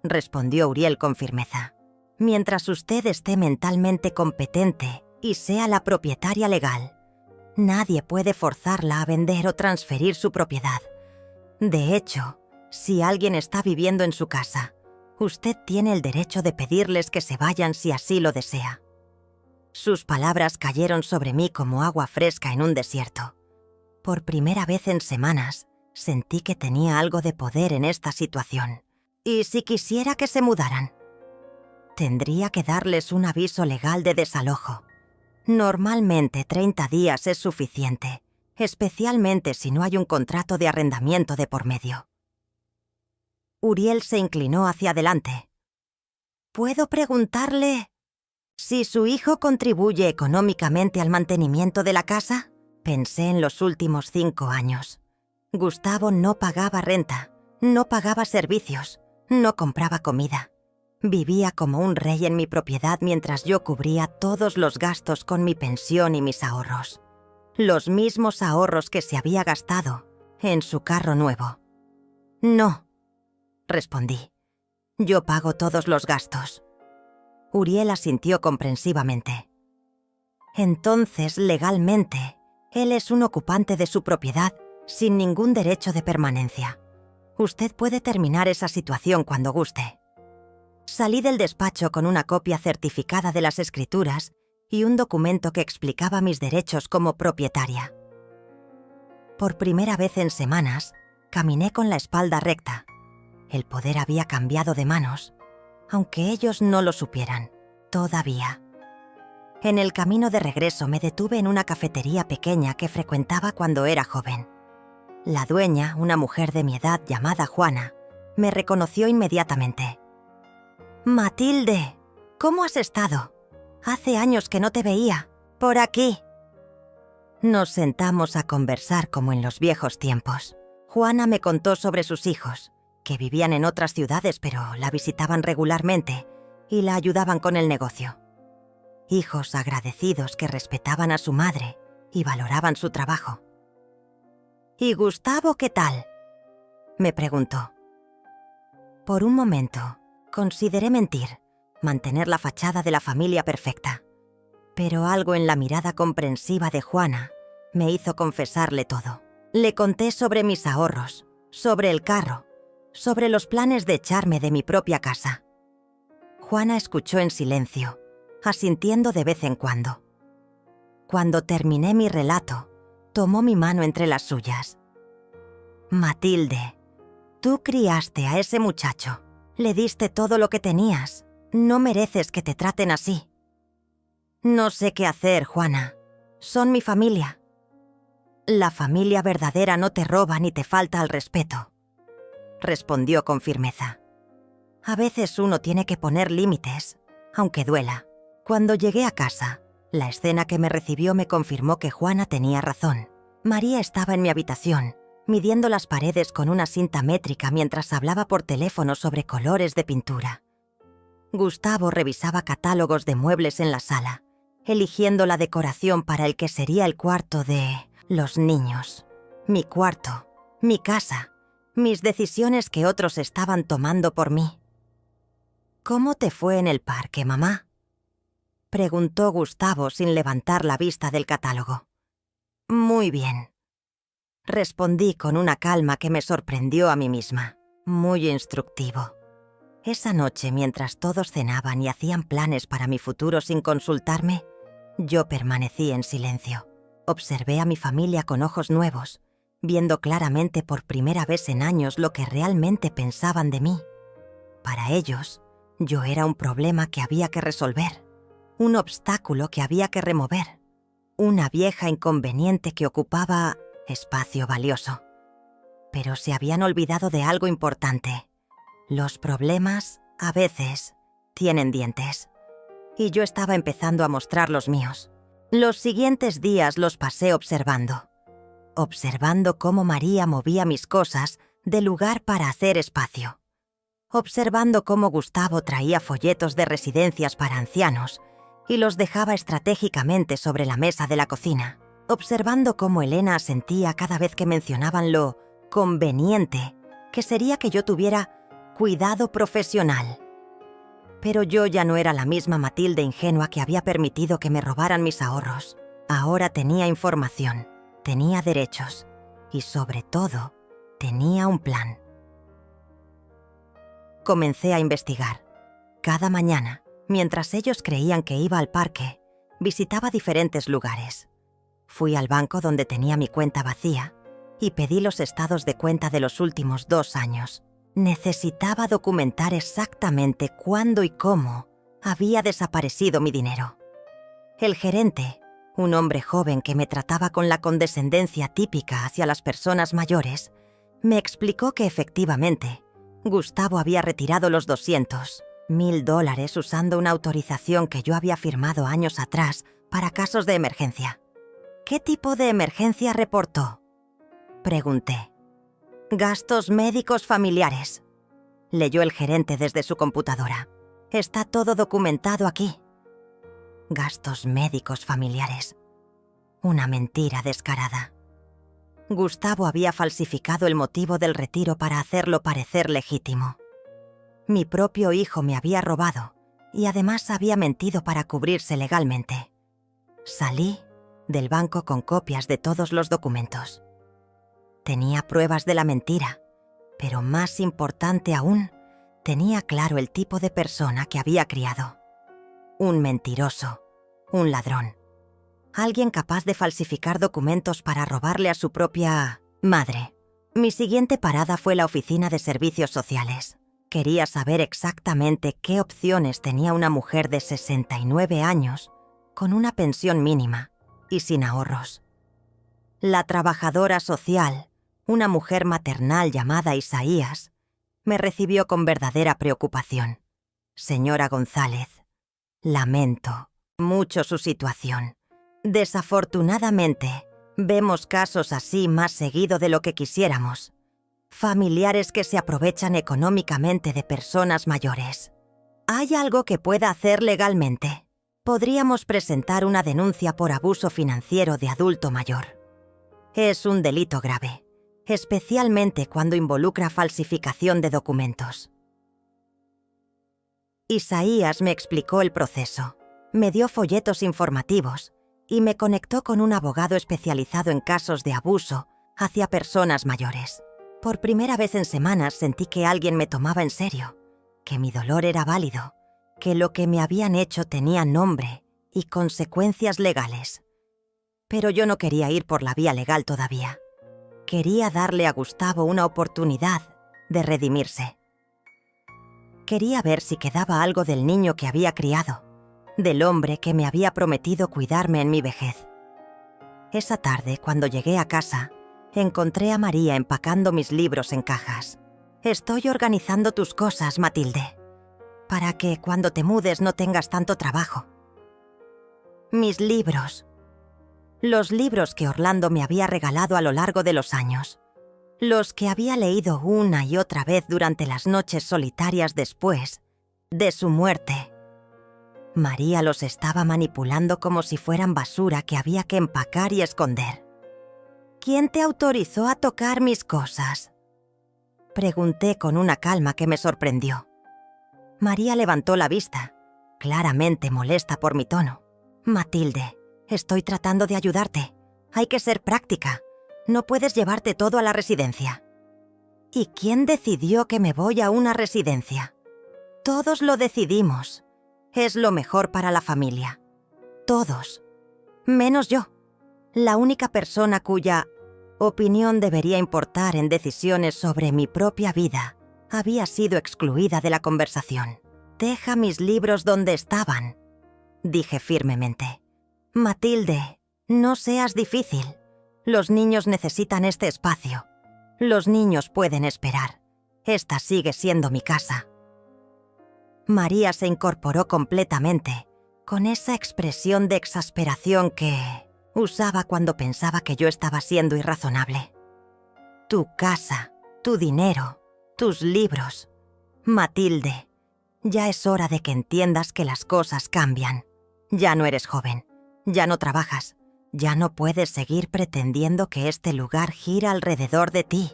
[SPEAKER 1] respondió Uriel con firmeza. «Mientras usted esté mentalmente competente y sea la propietaria legal, nadie puede forzarla a vender o transferir su propiedad. De hecho, si alguien está viviendo en su casa, usted tiene el derecho de pedirles que se vayan si así lo desea». Sus palabras cayeron sobre mí como agua fresca en un desierto. Por primera vez en semanas, sentí que tenía algo de poder en esta situación. ¿Y si quisiera que se mudaran? Tendría que darles un aviso legal de desalojo. Normalmente 30 días es suficiente, especialmente si no hay un contrato de arrendamiento de por medio. Uriel se inclinó hacia adelante. «¿Puedo preguntarle si su hijo contribuye económicamente al mantenimiento de la casa?» Pensé en los últimos 5 años. Gustavo no pagaba renta, no pagaba servicios, no compraba comida. Vivía como un rey en mi propiedad mientras yo cubría todos los gastos con mi pensión y mis ahorros. Los mismos ahorros que se había gastado en su carro nuevo. «No», respondí. Yo pago todos los gastos. Uriel asintió comprensivamente. Entonces, legalmente, él es un ocupante de su propiedad sin ningún derecho de permanencia. Usted puede terminar esa situación cuando guste. Salí del despacho con una copia certificada de las escrituras y un documento que explicaba mis derechos como propietaria. Por primera vez en semanas, caminé con la espalda recta. El poder había cambiado de manos, aunque ellos no lo supieran, todavía. En el camino de regreso me detuve en una cafetería pequeña que frecuentaba cuando era joven. La dueña, una mujer de mi edad llamada Juana, me reconoció inmediatamente. «Matilde, ¿cómo has estado? Hace años que no te veía. Por aquí». Nos sentamos a conversar como en los viejos tiempos. Juana me contó sobre sus hijos, que vivían en otras ciudades pero la visitaban regularmente y la ayudaban con el negocio. Hijos agradecidos que respetaban a su madre y valoraban su trabajo. «¿Y Gustavo qué tal?», me preguntó. Por un momento, consideré mentir, mantener la fachada de la familia perfecta. Pero algo en la mirada comprensiva de Juana me hizo confesarle todo. Le conté sobre mis ahorros, sobre el carro, sobre los planes de echarme de mi propia casa. Juana escuchó en silencio, asintiendo de vez en cuando. Cuando terminé mi relato, tomó mi mano entre las suyas. «Matilde, tú criaste a ese muchacho. Le diste todo lo que tenías. No mereces que te traten así». «No sé qué hacer, Juana. Son mi familia». «La familia verdadera no te roba ni te falta al respeto», respondió con firmeza. «A veces uno tiene que poner límites, aunque duela». Cuando llegué a casa, la escena que me recibió me confirmó que Juana tenía razón. María estaba en mi habitación, midiendo las paredes con una cinta métrica mientras hablaba por teléfono sobre colores de pintura. Gustavo revisaba catálogos de muebles en la sala, eligiendo la decoración para el que sería el cuarto de los niños. Mi cuarto, mi casa, mis decisiones que otros estaban tomando por mí. «¿Cómo te fue en el parque, mamá?», preguntó Gustavo sin levantar la vista del catálogo. «Muy bien», respondí con una calma que me sorprendió a mí misma. Muy instructivo. Esa noche, mientras todos cenaban y hacían planes para mi futuro sin consultarme, yo permanecí en silencio. Observé a mi familia con ojos nuevos, viendo claramente por primera vez en años lo que realmente pensaban de mí. Para ellos, yo era un problema que había que resolver, un obstáculo que había que remover, una vieja inconveniente que ocupaba espacio valioso. Pero se habían olvidado de algo importante. Los problemas, a veces, tienen dientes. Y yo estaba empezando a mostrar los míos. Los siguientes días los pasé observando cómo María movía mis cosas de lugar para hacer espacio. Observando cómo Gustavo traía folletos de residencias para ancianos y los dejaba estratégicamente sobre la mesa de la cocina. Observando cómo Elena asentía cada vez que mencionaban lo conveniente que sería que yo tuviera cuidado profesional. Pero yo ya no era la misma Matilde ingenua que había permitido que me robaran mis ahorros. Ahora tenía información, tenía derechos y, sobre todo, tenía un plan. Comencé a investigar. Cada mañana, mientras ellos creían que iba al parque, visitaba diferentes lugares. Fui al banco donde tenía mi cuenta vacía y pedí los estados de cuenta de los últimos 2 años. Necesitaba documentar exactamente cuándo y cómo había desaparecido mi dinero. El gerente, un hombre joven que me trataba con la condescendencia típica hacia las personas mayores, me explicó que efectivamente Gustavo había retirado los $200,000 usando una autorización que yo había firmado años atrás para casos de emergencia. «¿Qué tipo de emergencia reportó?», pregunté. «Gastos médicos familiares», leyó el gerente desde su computadora. «Está todo documentado aquí». Gastos médicos familiares. Una mentira descarada. Gustavo había falsificado el motivo del retiro para hacerlo parecer legítimo. Mi propio hijo me había robado y además había mentido para cubrirse legalmente. Salí del banco con copias de todos los documentos. Tenía pruebas de la mentira, pero más importante aún, tenía claro el tipo de persona que había criado. Un mentiroso, un ladrón. Alguien capaz de falsificar documentos para robarle a su propia madre. Mi siguiente parada fue la oficina de servicios sociales. Quería saber exactamente qué opciones tenía una mujer de 69 años con una pensión mínima y sin ahorros. La trabajadora social, una mujer maternal llamada Isaías, me recibió con verdadera preocupación. Señora González, lamento mucho su situación. Desafortunadamente, vemos casos así más seguido de lo que quisiéramos. Familiares que se aprovechan económicamente de personas mayores. ¿Hay algo que pueda hacer legalmente? Podríamos presentar una denuncia por abuso financiero de adulto mayor. Es un delito grave, especialmente cuando involucra falsificación de documentos. Isaías me explicó el proceso, me dio folletos informativos y me conectó con un abogado especializado en casos de abuso hacia personas mayores. Por primera vez en semanas sentí que alguien me tomaba en serio, que mi dolor era válido, que lo que me habían hecho tenía nombre y consecuencias legales. Pero yo no quería ir por la vía legal todavía. Quería darle a Gustavo una oportunidad de redimirse. Quería ver si quedaba algo del niño que había criado, del hombre que me había prometido cuidarme en mi vejez. Esa tarde, cuando llegué a casa, encontré a María empacando mis libros en cajas. «Estoy organizando tus cosas, Matilde, para que cuando te mudes no tengas tanto trabajo». Mis libros. Los libros que Orlando me había regalado a lo largo de los años. Los que había leído una y otra vez durante las noches solitarias después de su muerte. María los estaba manipulando como si fueran basura que había que empacar y esconder. «¿Quién te autorizó a tocar mis cosas?», pregunté con una calma que me sorprendió. María levantó la vista, claramente molesta por mi tono. «Matilde, estoy tratando de ayudarte. Hay que ser práctica. No puedes llevarte todo a la residencia». «¿Y quién decidió que me voy a una residencia?». «Todos lo decidimos. Es lo mejor para la familia. Todos. Menos yo. La única persona cuya opinión debería importar en decisiones sobre mi propia vida había sido excluida de la conversación. «Deja mis libros donde estaban», dije firmemente. «Matilde, no seas difícil. Los niños necesitan este espacio. Los niños pueden esperar. Esta sigue siendo mi casa». María se incorporó completamente, con esa expresión de exasperación que usaba cuando pensaba que yo estaba siendo irrazonable. «Tu casa, tu dinero, tus libros. Matilde, ya es hora de que entiendas que las cosas cambian. Ya no eres joven, ya no trabajas, ya no puedes seguir pretendiendo que este lugar gira alrededor de ti».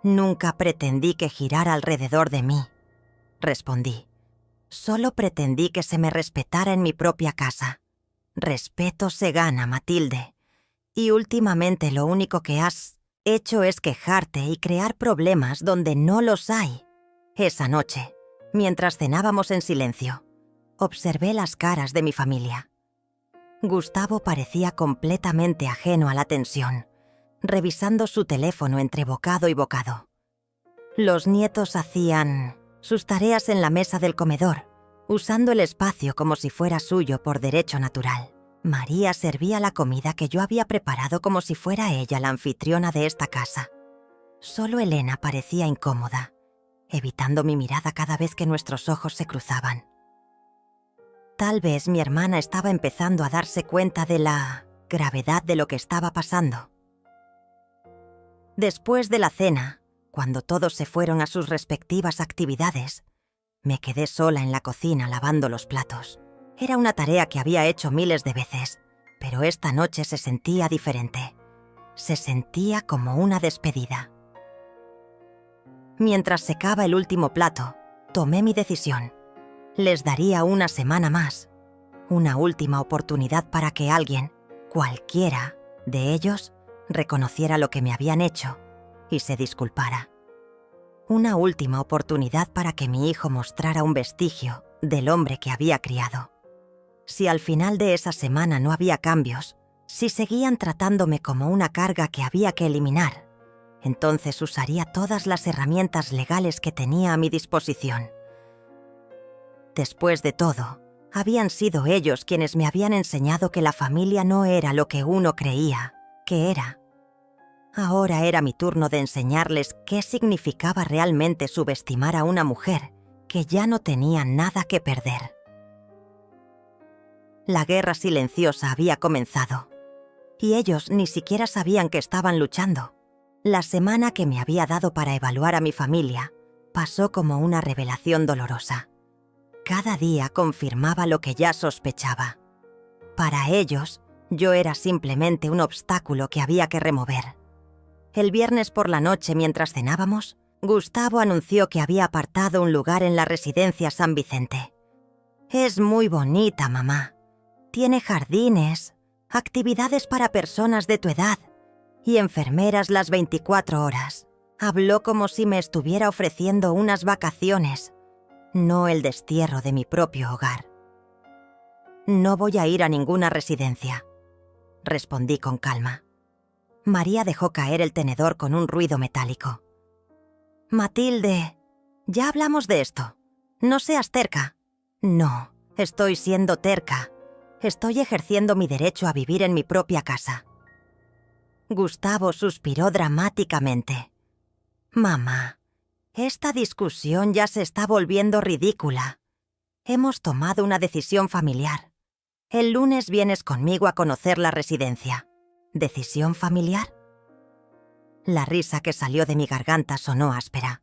[SPEAKER 1] «Nunca pretendí que girara alrededor de mí», respondí. «Solo pretendí que se me respetara en mi propia casa. Respeto se gana, Matilde. Y últimamente lo único que has hecho es quejarte y crear problemas donde no los hay». Esa noche, mientras cenábamos en silencio, observé las caras de mi familia. Gustavo parecía completamente ajeno a la tensión, revisando su teléfono entre bocado y bocado. Los nietos hacían sus tareas en la mesa del comedor, usando el espacio como si fuera suyo por derecho natural. María servía la comida que yo había preparado como si fuera ella la anfitriona de esta casa. Solo Elena parecía incómoda, evitando mi mirada cada vez que nuestros ojos se cruzaban. Tal vez mi hermana estaba empezando a darse cuenta de la gravedad de lo que estaba pasando. Después de la cena, cuando todos se fueron a sus respectivas actividades, me quedé sola en la cocina lavando los platos. Era una tarea que había hecho miles de veces, pero esta noche se sentía diferente. se sentía como una despedida. Mientras secaba el último plato, tomé mi decisión. Les daría una semana más, una última oportunidad para que alguien, cualquiera de ellos, reconociera lo que me habían hecho y se disculpara. Una última oportunidad para que mi hijo mostrara un vestigio del hombre que había criado. Si al final de esa semana no había cambios, si seguían tratándome como una carga que había que eliminar, entonces usaría todas las herramientas legales que tenía a mi disposición. Después de todo, habían sido ellos quienes me habían enseñado que la familia no era lo que uno creía que era. Ahora era mi turno de enseñarles qué significaba realmente subestimar a una mujer que ya no tenía nada que perder. La guerra silenciosa había comenzado, y ellos ni siquiera sabían que estaban luchando. La semana que me había dado para evaluar a mi familia pasó como una revelación dolorosa. Cada día confirmaba lo que ya sospechaba. Para ellos, yo era simplemente un obstáculo que había que remover. El viernes por la noche, mientras cenábamos, Gustavo anunció que había apartado un lugar en la residencia San Vicente. «Es muy bonita, mamá. Tiene jardines, actividades para personas de tu edad y enfermeras las 24 horas. Habló como si me estuviera ofreciendo unas vacaciones, no el destierro de mi propio hogar». «No voy a ir a ninguna residencia», respondí con calma. María dejó caer el tenedor con un ruido metálico. «Matilde, ya hablamos de esto. No seas terca». «No, estoy siendo terca. Estoy ejerciendo mi derecho a vivir en mi propia casa». Gustavo suspiró dramáticamente. «Mamá, esta discusión ya se está volviendo ridícula. Hemos tomado una decisión familiar. El lunes vienes conmigo a conocer la residencia». ¿Decisión familiar? La risa que salió de mi garganta sonó áspera.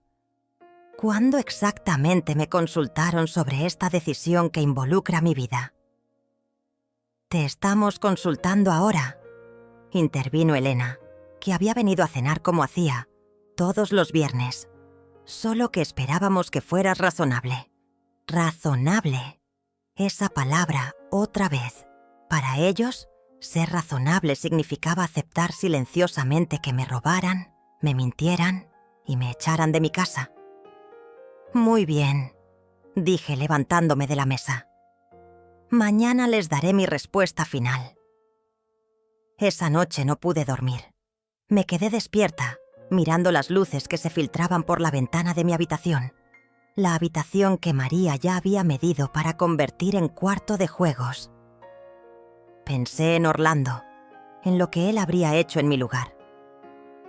[SPEAKER 1] ¿Cuándo exactamente me consultaron sobre esta decisión que involucra mi vida? «Te estamos consultando ahora», intervino Elena, que había venido a cenar como hacía, todos los viernes. «Solo que esperábamos que fueras razonable». Razonable. Esa palabra, otra vez. Para ellos, ser razonable significaba aceptar silenciosamente que me robaran, me mintieran y me echaran de mi casa. «Muy bien», dije levantándome de la mesa. «Mañana les daré mi respuesta final». Esa noche no pude dormir. Me quedé despierta, mirando las luces que se filtraban por la ventana de mi habitación. La habitación que María ya había medido para convertir en cuarto de juegos. Pensé en Orlando, en lo que él habría hecho en mi lugar.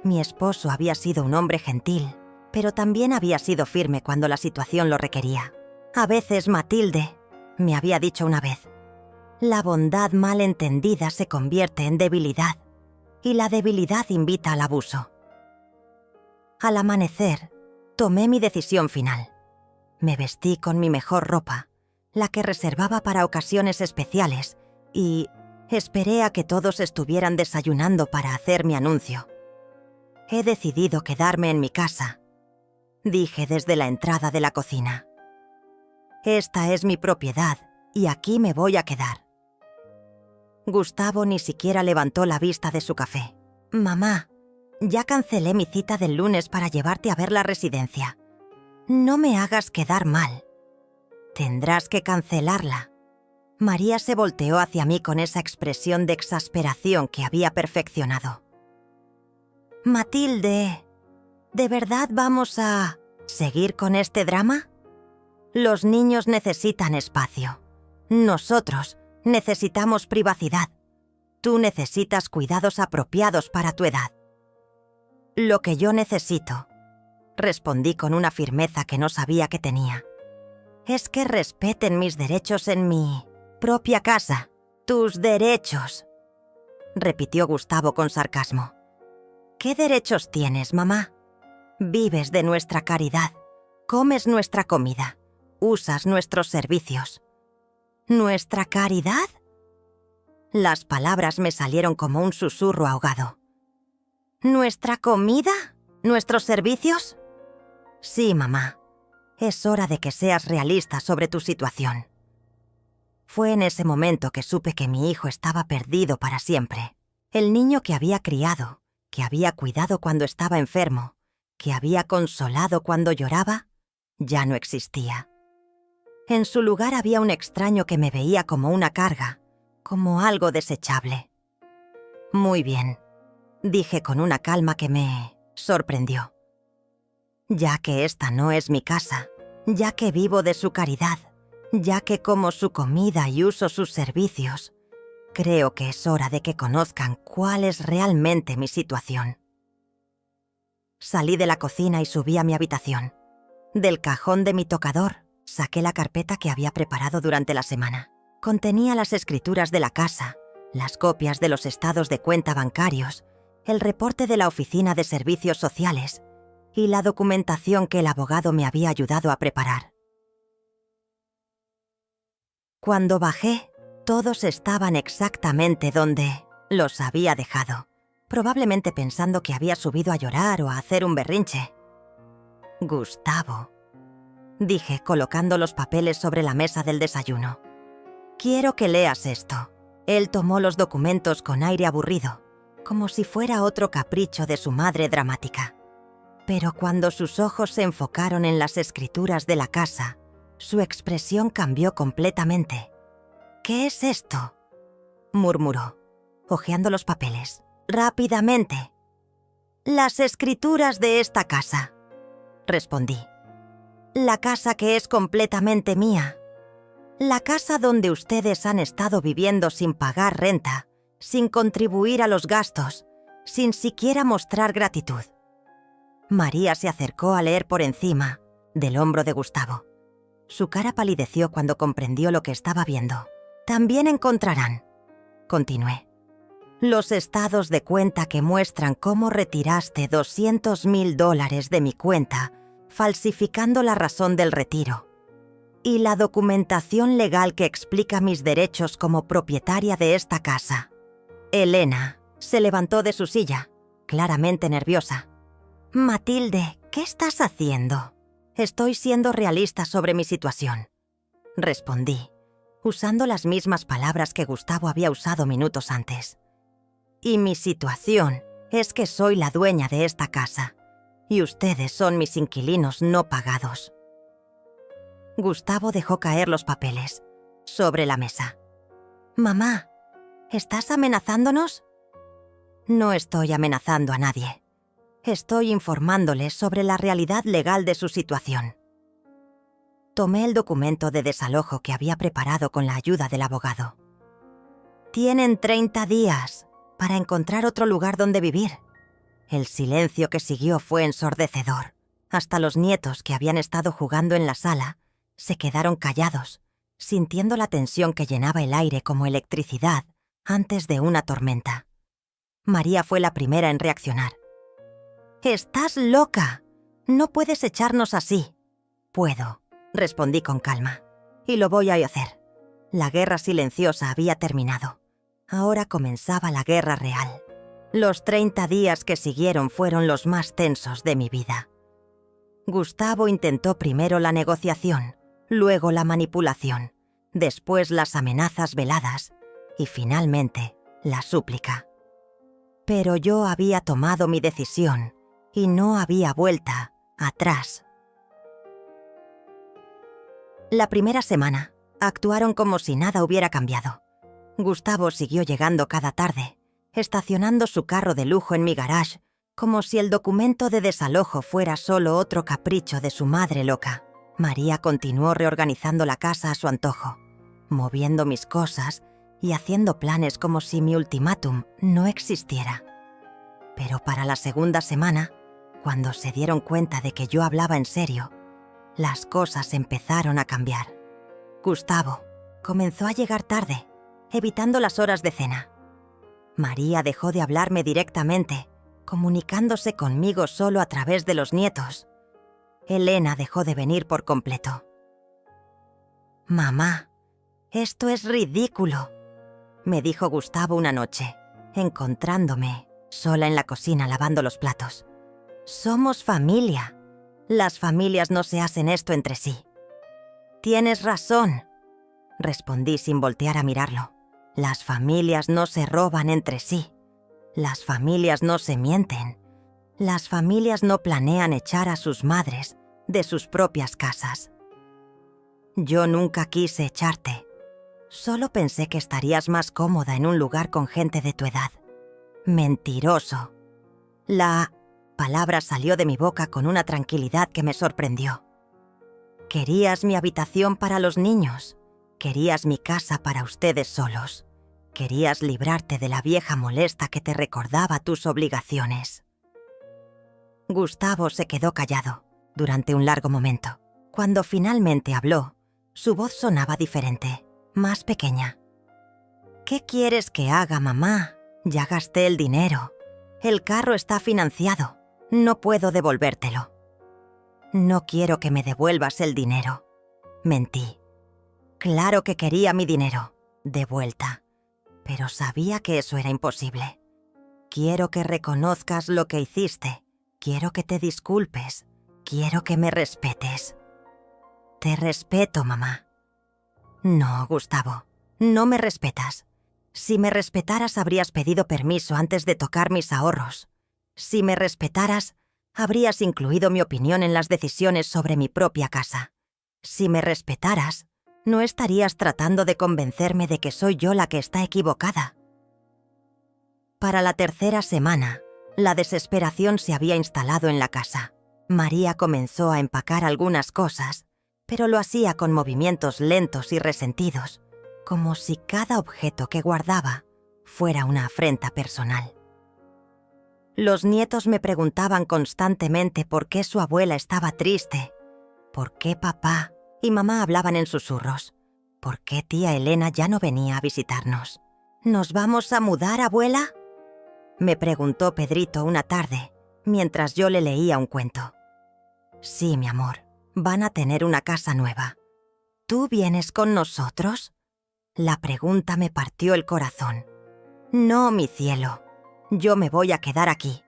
[SPEAKER 1] Mi esposo había sido un hombre gentil, pero también había sido firme cuando la situación lo requería. «A veces, Matilde», me había dicho una vez, «la bondad mal entendida se convierte en debilidad, y la debilidad invita al abuso». Al amanecer, tomé mi decisión final. Me vestí con mi mejor ropa, la que reservaba para ocasiones especiales, y esperé a que todos estuvieran desayunando para hacer mi anuncio. «He decidido quedarme en mi casa», dije desde la entrada de la cocina. «Esta es mi propiedad y aquí me voy a quedar». Gustavo ni siquiera levantó la vista de su café. «Mamá, ya cancelé mi cita del lunes para llevarte a ver la residencia. No me hagas quedar mal. Tendrás que cancelarla». María se volteó hacia mí con esa expresión de exasperación que había perfeccionado. «Matilde, ¿de verdad vamos a seguir con este drama? Los niños necesitan espacio. Nosotros necesitamos privacidad. Tú necesitas cuidados apropiados para tu edad». «Lo que yo necesito», respondí con una firmeza que no sabía que tenía, «es que respeten mis derechos en mi propia casa». «Tus derechos», repitió Gustavo con sarcasmo. «¿Qué derechos tienes, mamá? Vives de nuestra caridad, comes nuestra comida, usas nuestros servicios». «¿Nuestra caridad?». Las palabras me salieron como un susurro ahogado. ¿Nuestra comida? ¿Nuestros servicios? Sí, mamá. Es hora de que seas realista sobre tu situación. Fue en ese momento que supe que mi hijo estaba perdido para siempre. El niño que había criado, que había cuidado cuando estaba enfermo, que había consolado cuando lloraba, ya no existía. En su lugar había un extraño que me veía como una carga, como algo desechable. Muy bien, dije con una calma que me sorprendió. Ya que esta no es mi casa, ya que vivo de su caridad, ya que como su comida y uso sus servicios, creo que es hora de que conozcan cuál es realmente mi situación. Salí de la cocina y subí a mi habitación. Del cajón de mi tocador saqué la carpeta que había preparado durante la semana. Contenía las escrituras de la casa, las copias de los estados de cuenta bancarios, el reporte de la Oficina de Servicios Sociales y la documentación que el abogado me había ayudado a preparar. Cuando bajé, todos estaban exactamente donde los había dejado, probablemente pensando que había subido a llorar o a hacer un berrinche. Gustavo, dije colocando los papeles sobre la mesa del desayuno. Quiero que leas esto. Él tomó los documentos con aire aburrido, como si fuera otro capricho de su madre dramática. Pero cuando sus ojos se enfocaron en las escrituras de la casa, su expresión cambió completamente. «¿Qué es esto?», murmuró, hojeando los papeles. «Rápidamente». «Las escrituras de esta casa», respondí. «La casa que es completamente mía. La casa donde ustedes han estado viviendo sin pagar renta, sin contribuir a los gastos, sin siquiera mostrar gratitud». María se acercó a leer por encima del hombro de Gustavo. Su cara palideció cuando comprendió lo que estaba viendo. «También encontrarán», continué, «los estados de cuenta que muestran cómo retiraste $200,000 de mi cuenta, falsificando la razón del retiro, y la documentación legal que explica mis derechos como propietaria de esta casa». Elena se levantó de su silla, claramente nerviosa. «Matilde, ¿qué estás haciendo?» «Estoy siendo realista sobre mi situación», respondí, usando las mismas palabras que Gustavo había usado minutos antes. «Y mi situación es que soy la dueña de esta casa, y ustedes son mis inquilinos no pagados». Gustavo dejó caer los papeles sobre la mesa. «Mamá, ¿estás amenazándonos?» «No estoy amenazando a nadie. Estoy informándoles sobre la realidad legal de su situación». Tomé el documento de desalojo que había preparado con la ayuda del abogado. «Tienen 30 días para encontrar otro lugar donde vivir». El silencio que siguió fue ensordecedor. Hasta los nietos que habían estado jugando en la sala se quedaron callados, sintiendo la tensión que llenaba el aire como electricidad antes de una tormenta. María fue la primera en reaccionar. «¡Estás loca! No puedes echarnos así». «Puedo», respondí con calma, «y lo voy a hacer». La guerra silenciosa había terminado. Ahora comenzaba la guerra real. Los 30 días que siguieron fueron los más tensos de mi vida. Gustavo intentó primero la negociación, luego la manipulación, después las amenazas veladas y finalmente la súplica. Pero yo había tomado mi decisión y no había vuelta atrás. La primera semana actuaron como si nada hubiera cambiado. Gustavo siguió llegando cada tarde, estacionando su carro de lujo en mi garage, como si el documento de desalojo fuera solo otro capricho de su madre loca. María continuó reorganizando la casa a su antojo, moviendo mis cosas y haciendo planes como si mi ultimátum no existiera. Pero para la segunda semana, cuando se dieron cuenta de que yo hablaba en serio, las cosas empezaron a cambiar. Gustavo comenzó a llegar tarde, evitando las horas de cena. María dejó de hablarme directamente, comunicándose conmigo solo a través de los nietos. Elena dejó de venir por completo. «Mamá, esto es ridículo», me dijo Gustavo una noche, encontrándome sola en la cocina lavando los platos. Somos familia. Las familias no se hacen esto entre sí. Tienes razón, respondí sin voltear a mirarlo. Las familias no se roban entre sí. Las familias no se mienten. Las familias no planean echar a sus madres de sus propias casas. Yo nunca quise echarte. Solo pensé que estarías más cómoda en un lugar con gente de tu edad. Mentiroso. La palabra salió de mi boca con una tranquilidad que me sorprendió. Querías mi habitación para los niños. Querías mi casa para ustedes solos. Querías librarte de la vieja molesta que te recordaba tus obligaciones. Gustavo se quedó callado durante un largo momento. Cuando finalmente habló, su voz sonaba diferente, más pequeña. ¿Qué quieres que haga, mamá? Ya gasté el dinero. El carro está financiado. No puedo devolvértelo. No quiero que me devuelvas el dinero. Mentí. Claro que quería mi dinero, de vuelta. Pero sabía que eso era imposible. Quiero que reconozcas lo que hiciste. Quiero que te disculpes. Quiero que me respetes. Te respeto, mamá. No, Gustavo, no me respetas. Si me respetaras, habrías pedido permiso antes de tocar mis ahorros. Si me respetaras, habrías incluido mi opinión en las decisiones sobre mi propia casa. Si me respetaras, no estarías tratando de convencerme de que soy yo la que está equivocada. Para la tercera semana, la desesperación se había instalado en la casa. María comenzó a empacar algunas cosas, pero lo hacía con movimientos lentos y resentidos, como si cada objeto que guardaba fuera una afrenta personal. Los nietos me preguntaban constantemente por qué su abuela estaba triste, por qué papá y mamá hablaban en susurros, por qué tía Elena ya no venía a visitarnos. ¿Nos vamos a mudar, abuela?, me preguntó Pedrito una tarde, mientras yo le leía un cuento. Sí, mi amor, van a tener una casa nueva. ¿Tú vienes con nosotros? La pregunta me partió el corazón. No, mi cielo, yo me voy a quedar aquí.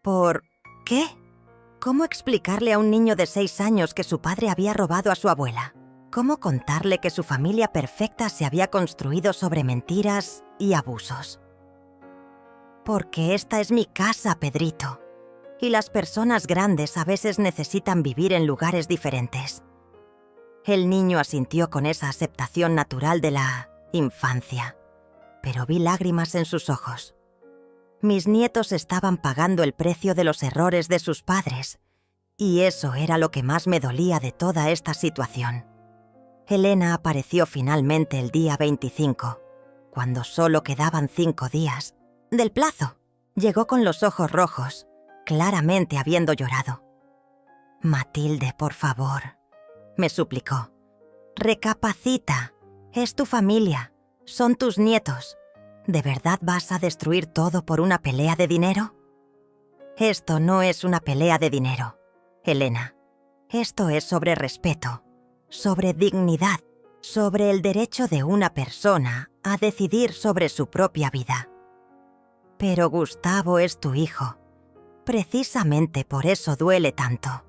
[SPEAKER 1] ¿Por qué? ¿Cómo explicarle a un niño de 6 años que su padre había robado a su abuela? ¿Cómo contarle que su familia perfecta se había construido sobre mentiras y abusos? Porque esta es mi casa, Pedrito, y las personas grandes a veces necesitan vivir en lugares diferentes. El niño asintió con esa aceptación natural de la infancia, pero vi lágrimas en sus ojos. Mis nietos estaban pagando el precio de los errores de sus padres, y eso era lo que más me dolía de toda esta situación. Elena apareció finalmente el día 25, cuando solo quedaban 5 días del plazo. Llegó con los ojos rojos, claramente habiendo llorado. Matilde, por favor, me suplicó. Recapacita, es tu familia, son tus nietos. ¿De verdad vas a destruir todo por una pelea de dinero? Esto no es una pelea de dinero, Elena. Esto es sobre respeto, sobre dignidad, sobre el derecho de una persona a decidir sobre su propia vida. Pero Gustavo es tu hijo. Precisamente por eso duele tanto.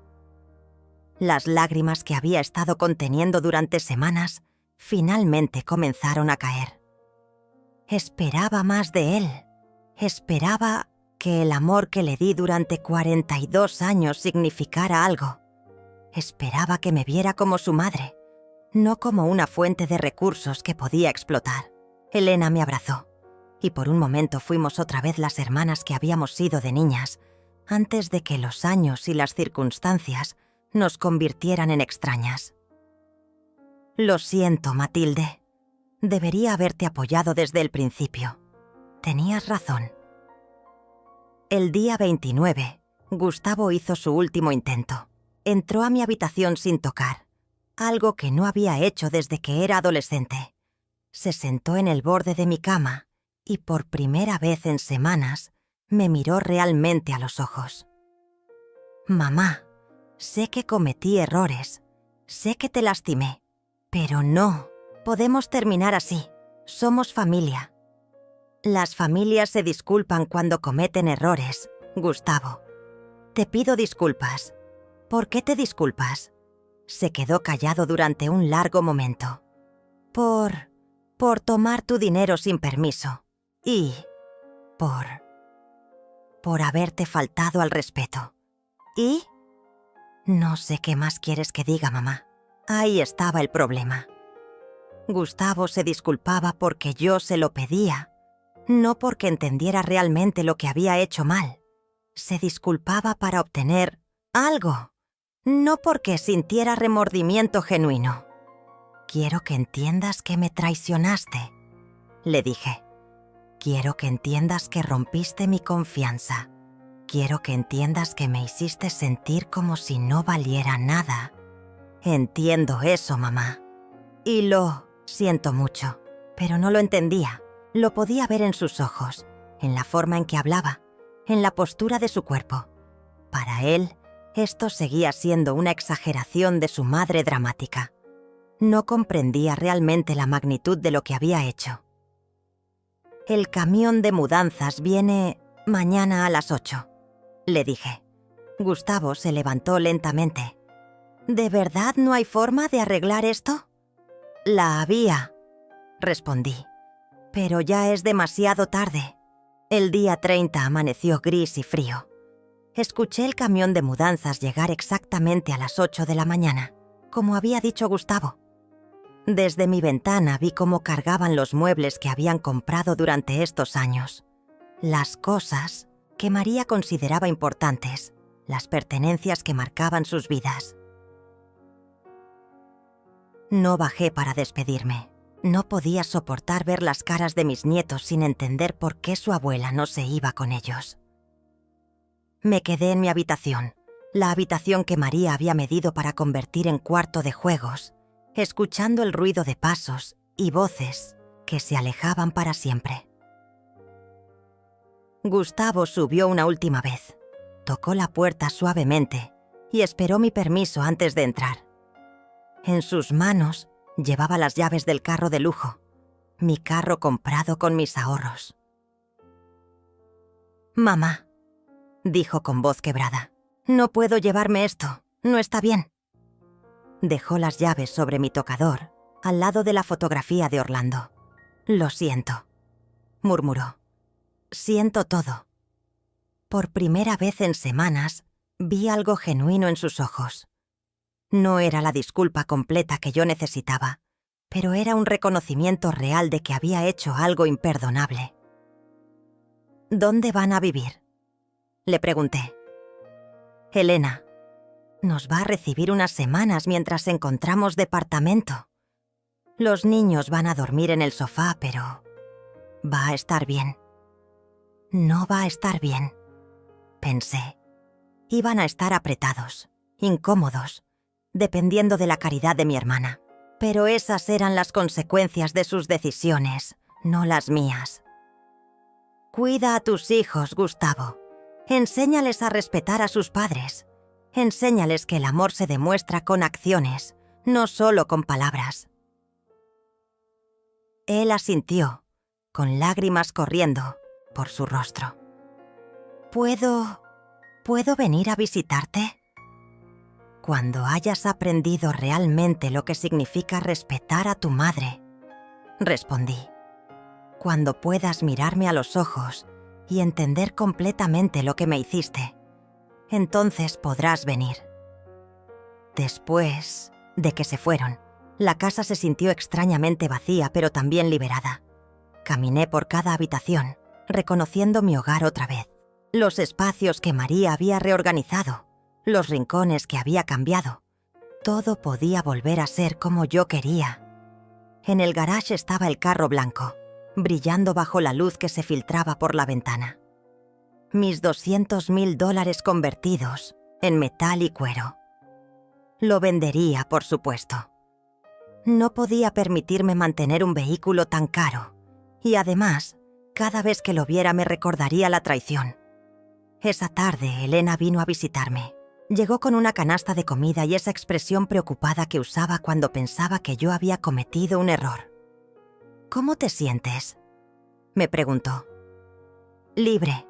[SPEAKER 1] Las lágrimas que había estado conteniendo durante semanas finalmente comenzaron a caer. Esperaba más de él. Esperaba que el amor que le di durante 42 años significara algo. Esperaba que me viera como su madre, no como una fuente de recursos que podía explotar. Elena me abrazó, y por un momento fuimos otra vez las hermanas que habíamos sido de niñas, antes de que los años y las circunstancias nos convirtieran en extrañas. Lo siento, Matilde. Debería haberte apoyado desde el principio. Tenías razón. El día 29, Gustavo hizo su último intento. Entró a mi habitación sin tocar, algo que no había hecho desde que era adolescente. Se sentó en el borde de mi cama y por primera vez en semanas me miró realmente a los ojos. Mamá, sé que cometí errores, sé que te lastimé, pero no podemos terminar así. Somos familia. Las familias se disculpan cuando cometen errores, Gustavo. Te pido disculpas. ¿Por qué te disculpas? Se quedó callado durante un largo momento. Por tomar tu dinero sin permiso. Y por haberte faltado al respeto. ¿Y? No sé qué más quieres que diga, mamá. Ahí estaba el problema. Gustavo se disculpaba porque yo se lo pedía, no porque entendiera realmente lo que había hecho mal. Se disculpaba para obtener algo, no porque sintiera remordimiento genuino. Quiero que entiendas que me traicionaste, le dije. Quiero que entiendas que rompiste mi confianza. Quiero que entiendas que me hiciste sentir como si no valiera nada. Entiendo eso, mamá. Y lo siento mucho, pero no lo entendía. Lo podía ver en sus ojos, en la forma en que hablaba, en la postura de su cuerpo. Para él, esto seguía siendo una exageración de su madre dramática. No comprendía realmente la magnitud de lo que había hecho. El camión de mudanzas viene mañana a las 8, le dije. Gustavo se levantó lentamente. ¿De verdad no hay forma de arreglar esto? La había, respondí. Pero ya es demasiado tarde. El día 30 amaneció gris y frío. Escuché el camión de mudanzas llegar exactamente a las 8 de la mañana, como había dicho Gustavo. Desde mi ventana vi cómo cargaban los muebles que habían comprado durante estos años. Las cosas que María consideraba importantes, las pertenencias que marcaban sus vidas. No bajé para despedirme. No podía soportar ver las caras de mis nietos sin entender por qué su abuela no se iba con ellos. Me quedé en mi habitación, la habitación que María había medido para convertir en cuarto de juegos, escuchando el ruido de pasos y voces que se alejaban para siempre. Gustavo subió una última vez, tocó la puerta suavemente y esperó mi permiso antes de entrar. En sus manos llevaba las llaves del carro de lujo, mi carro comprado con mis ahorros. «Mamá», dijo con voz quebrada, «no puedo llevarme esto, no está bien». Dejó las llaves sobre mi tocador, al lado de la fotografía de Orlando. «Lo siento», murmuró. «Siento todo». Por primera vez en semanas, vi algo genuino en sus ojos. No era la disculpa completa que yo necesitaba, pero era un reconocimiento real de que había hecho algo imperdonable. «¿Dónde van a vivir?», le pregunté. «Elena nos va a recibir unas semanas mientras encontramos departamento. Los niños van a dormir en el sofá, pero va a estar bien». «No va a estar bien», pensé. Iban a estar apretados, incómodos, dependiendo de la caridad de mi hermana. Pero esas eran las consecuencias de sus decisiones, no las mías. «Cuida a tus hijos, Gustavo. Enséñales a respetar a sus padres. Enséñales que el amor se demuestra con acciones, no solo con palabras». Él asintió, con lágrimas corriendo por su rostro. ¿Puedo venir a visitarte? Cuando hayas aprendido realmente lo que significa respetar a tu madre, respondí. Cuando puedas mirarme a los ojos y entender completamente lo que me hiciste, entonces podrás venir. Después de que se fueron, la casa se sintió extrañamente vacía, pero también liberada. Caminé por cada habitación, reconociendo mi hogar otra vez. Los espacios que María había reorganizado, los rincones que había cambiado. Todo podía volver a ser como yo quería. En el garage estaba el carro blanco, brillando bajo la luz que se filtraba por la ventana. Mis $200,000 convertidos en metal y cuero. Lo vendería, por supuesto. No podía permitirme mantener un vehículo tan caro, y además, cada vez que lo viera me recordaría la traición. Esa tarde, Elena vino a visitarme. Llegó con una canasta de comida y esa expresión preocupada que usaba cuando pensaba que yo había cometido un error. «¿Cómo te sientes?», Me preguntó. Libre,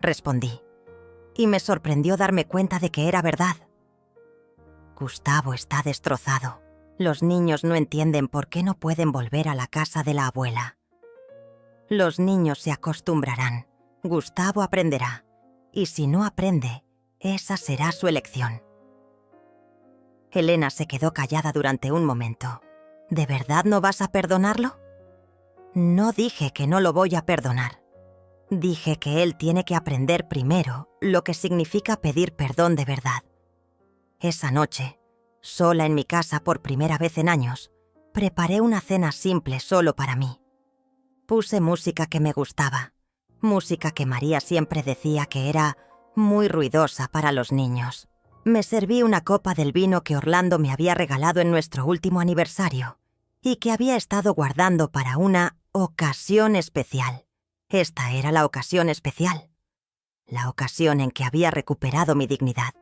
[SPEAKER 1] respondí, y me sorprendió darme cuenta de que era verdad. Gustavo está destrozado. Los niños no entienden por qué no pueden volver a la casa de la abuela. Los niños se acostumbrarán. Gustavo aprenderá. Y si no aprende, esa será su elección. Elena se quedó callada durante un momento. ¿De verdad no vas a perdonarlo? No dije que no lo voy a perdonar. Dije que él tiene que aprender primero lo que significa pedir perdón de verdad. Esa noche, sola en mi casa por primera vez en años, preparé una cena simple solo para mí. Puse música que me gustaba, música que María siempre decía que era muy ruidosa para los niños. Me serví una copa del vino que Orlando me había regalado en nuestro último aniversario y que había estado guardando para una ocasión especial. Esta era la ocasión especial, la ocasión en que había recuperado mi dignidad.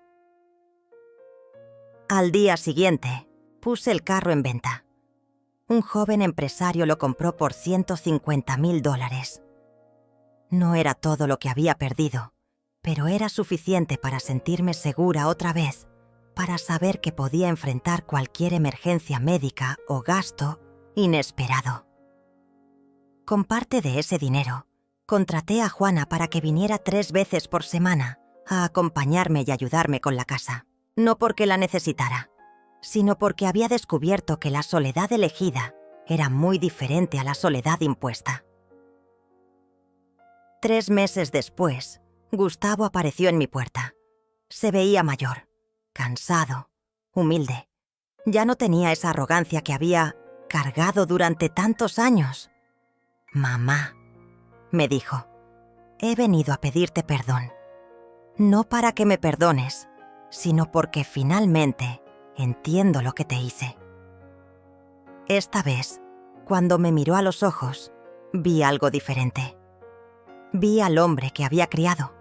[SPEAKER 1] Al día siguiente, puse el carro en venta. Un joven empresario lo compró por $150,000. No era todo lo que había perdido, pero era suficiente para sentirme segura otra vez, para saber que podía enfrentar cualquier emergencia médica o gasto inesperado. Con parte de ese dinero, contraté a Juana para que viniera 3 veces por semana a acompañarme y ayudarme con la casa. No porque la necesitara, sino porque había descubierto que la soledad elegida era muy diferente a la soledad impuesta. 3 meses después, Gustavo apareció en mi puerta. Se veía mayor, cansado, humilde. Ya no tenía esa arrogancia que había cargado durante tantos años. «Mamá», me dijo, «he venido a pedirte perdón. No para que me perdones, sino porque finalmente entiendo lo que te hice». Esta vez, cuando me miró a los ojos, vi algo diferente. Vi al hombre que había criado,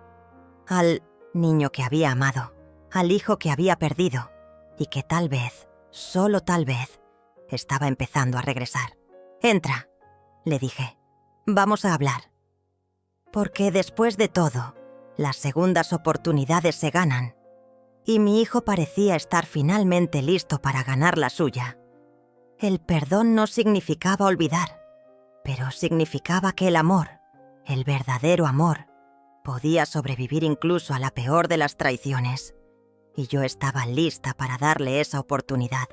[SPEAKER 1] al niño que había amado, al hijo que había perdido y que tal vez, solo tal vez, estaba empezando a regresar. «Entra», le dije, «vamos a hablar». Porque después de todo, las segundas oportunidades se ganan, y mi hijo parecía estar finalmente listo para ganar la suya. El perdón no significaba olvidar, pero significaba que el amor, el verdadero amor, podía sobrevivir incluso a la peor de las traiciones, y yo estaba lista para darle esa oportunidad.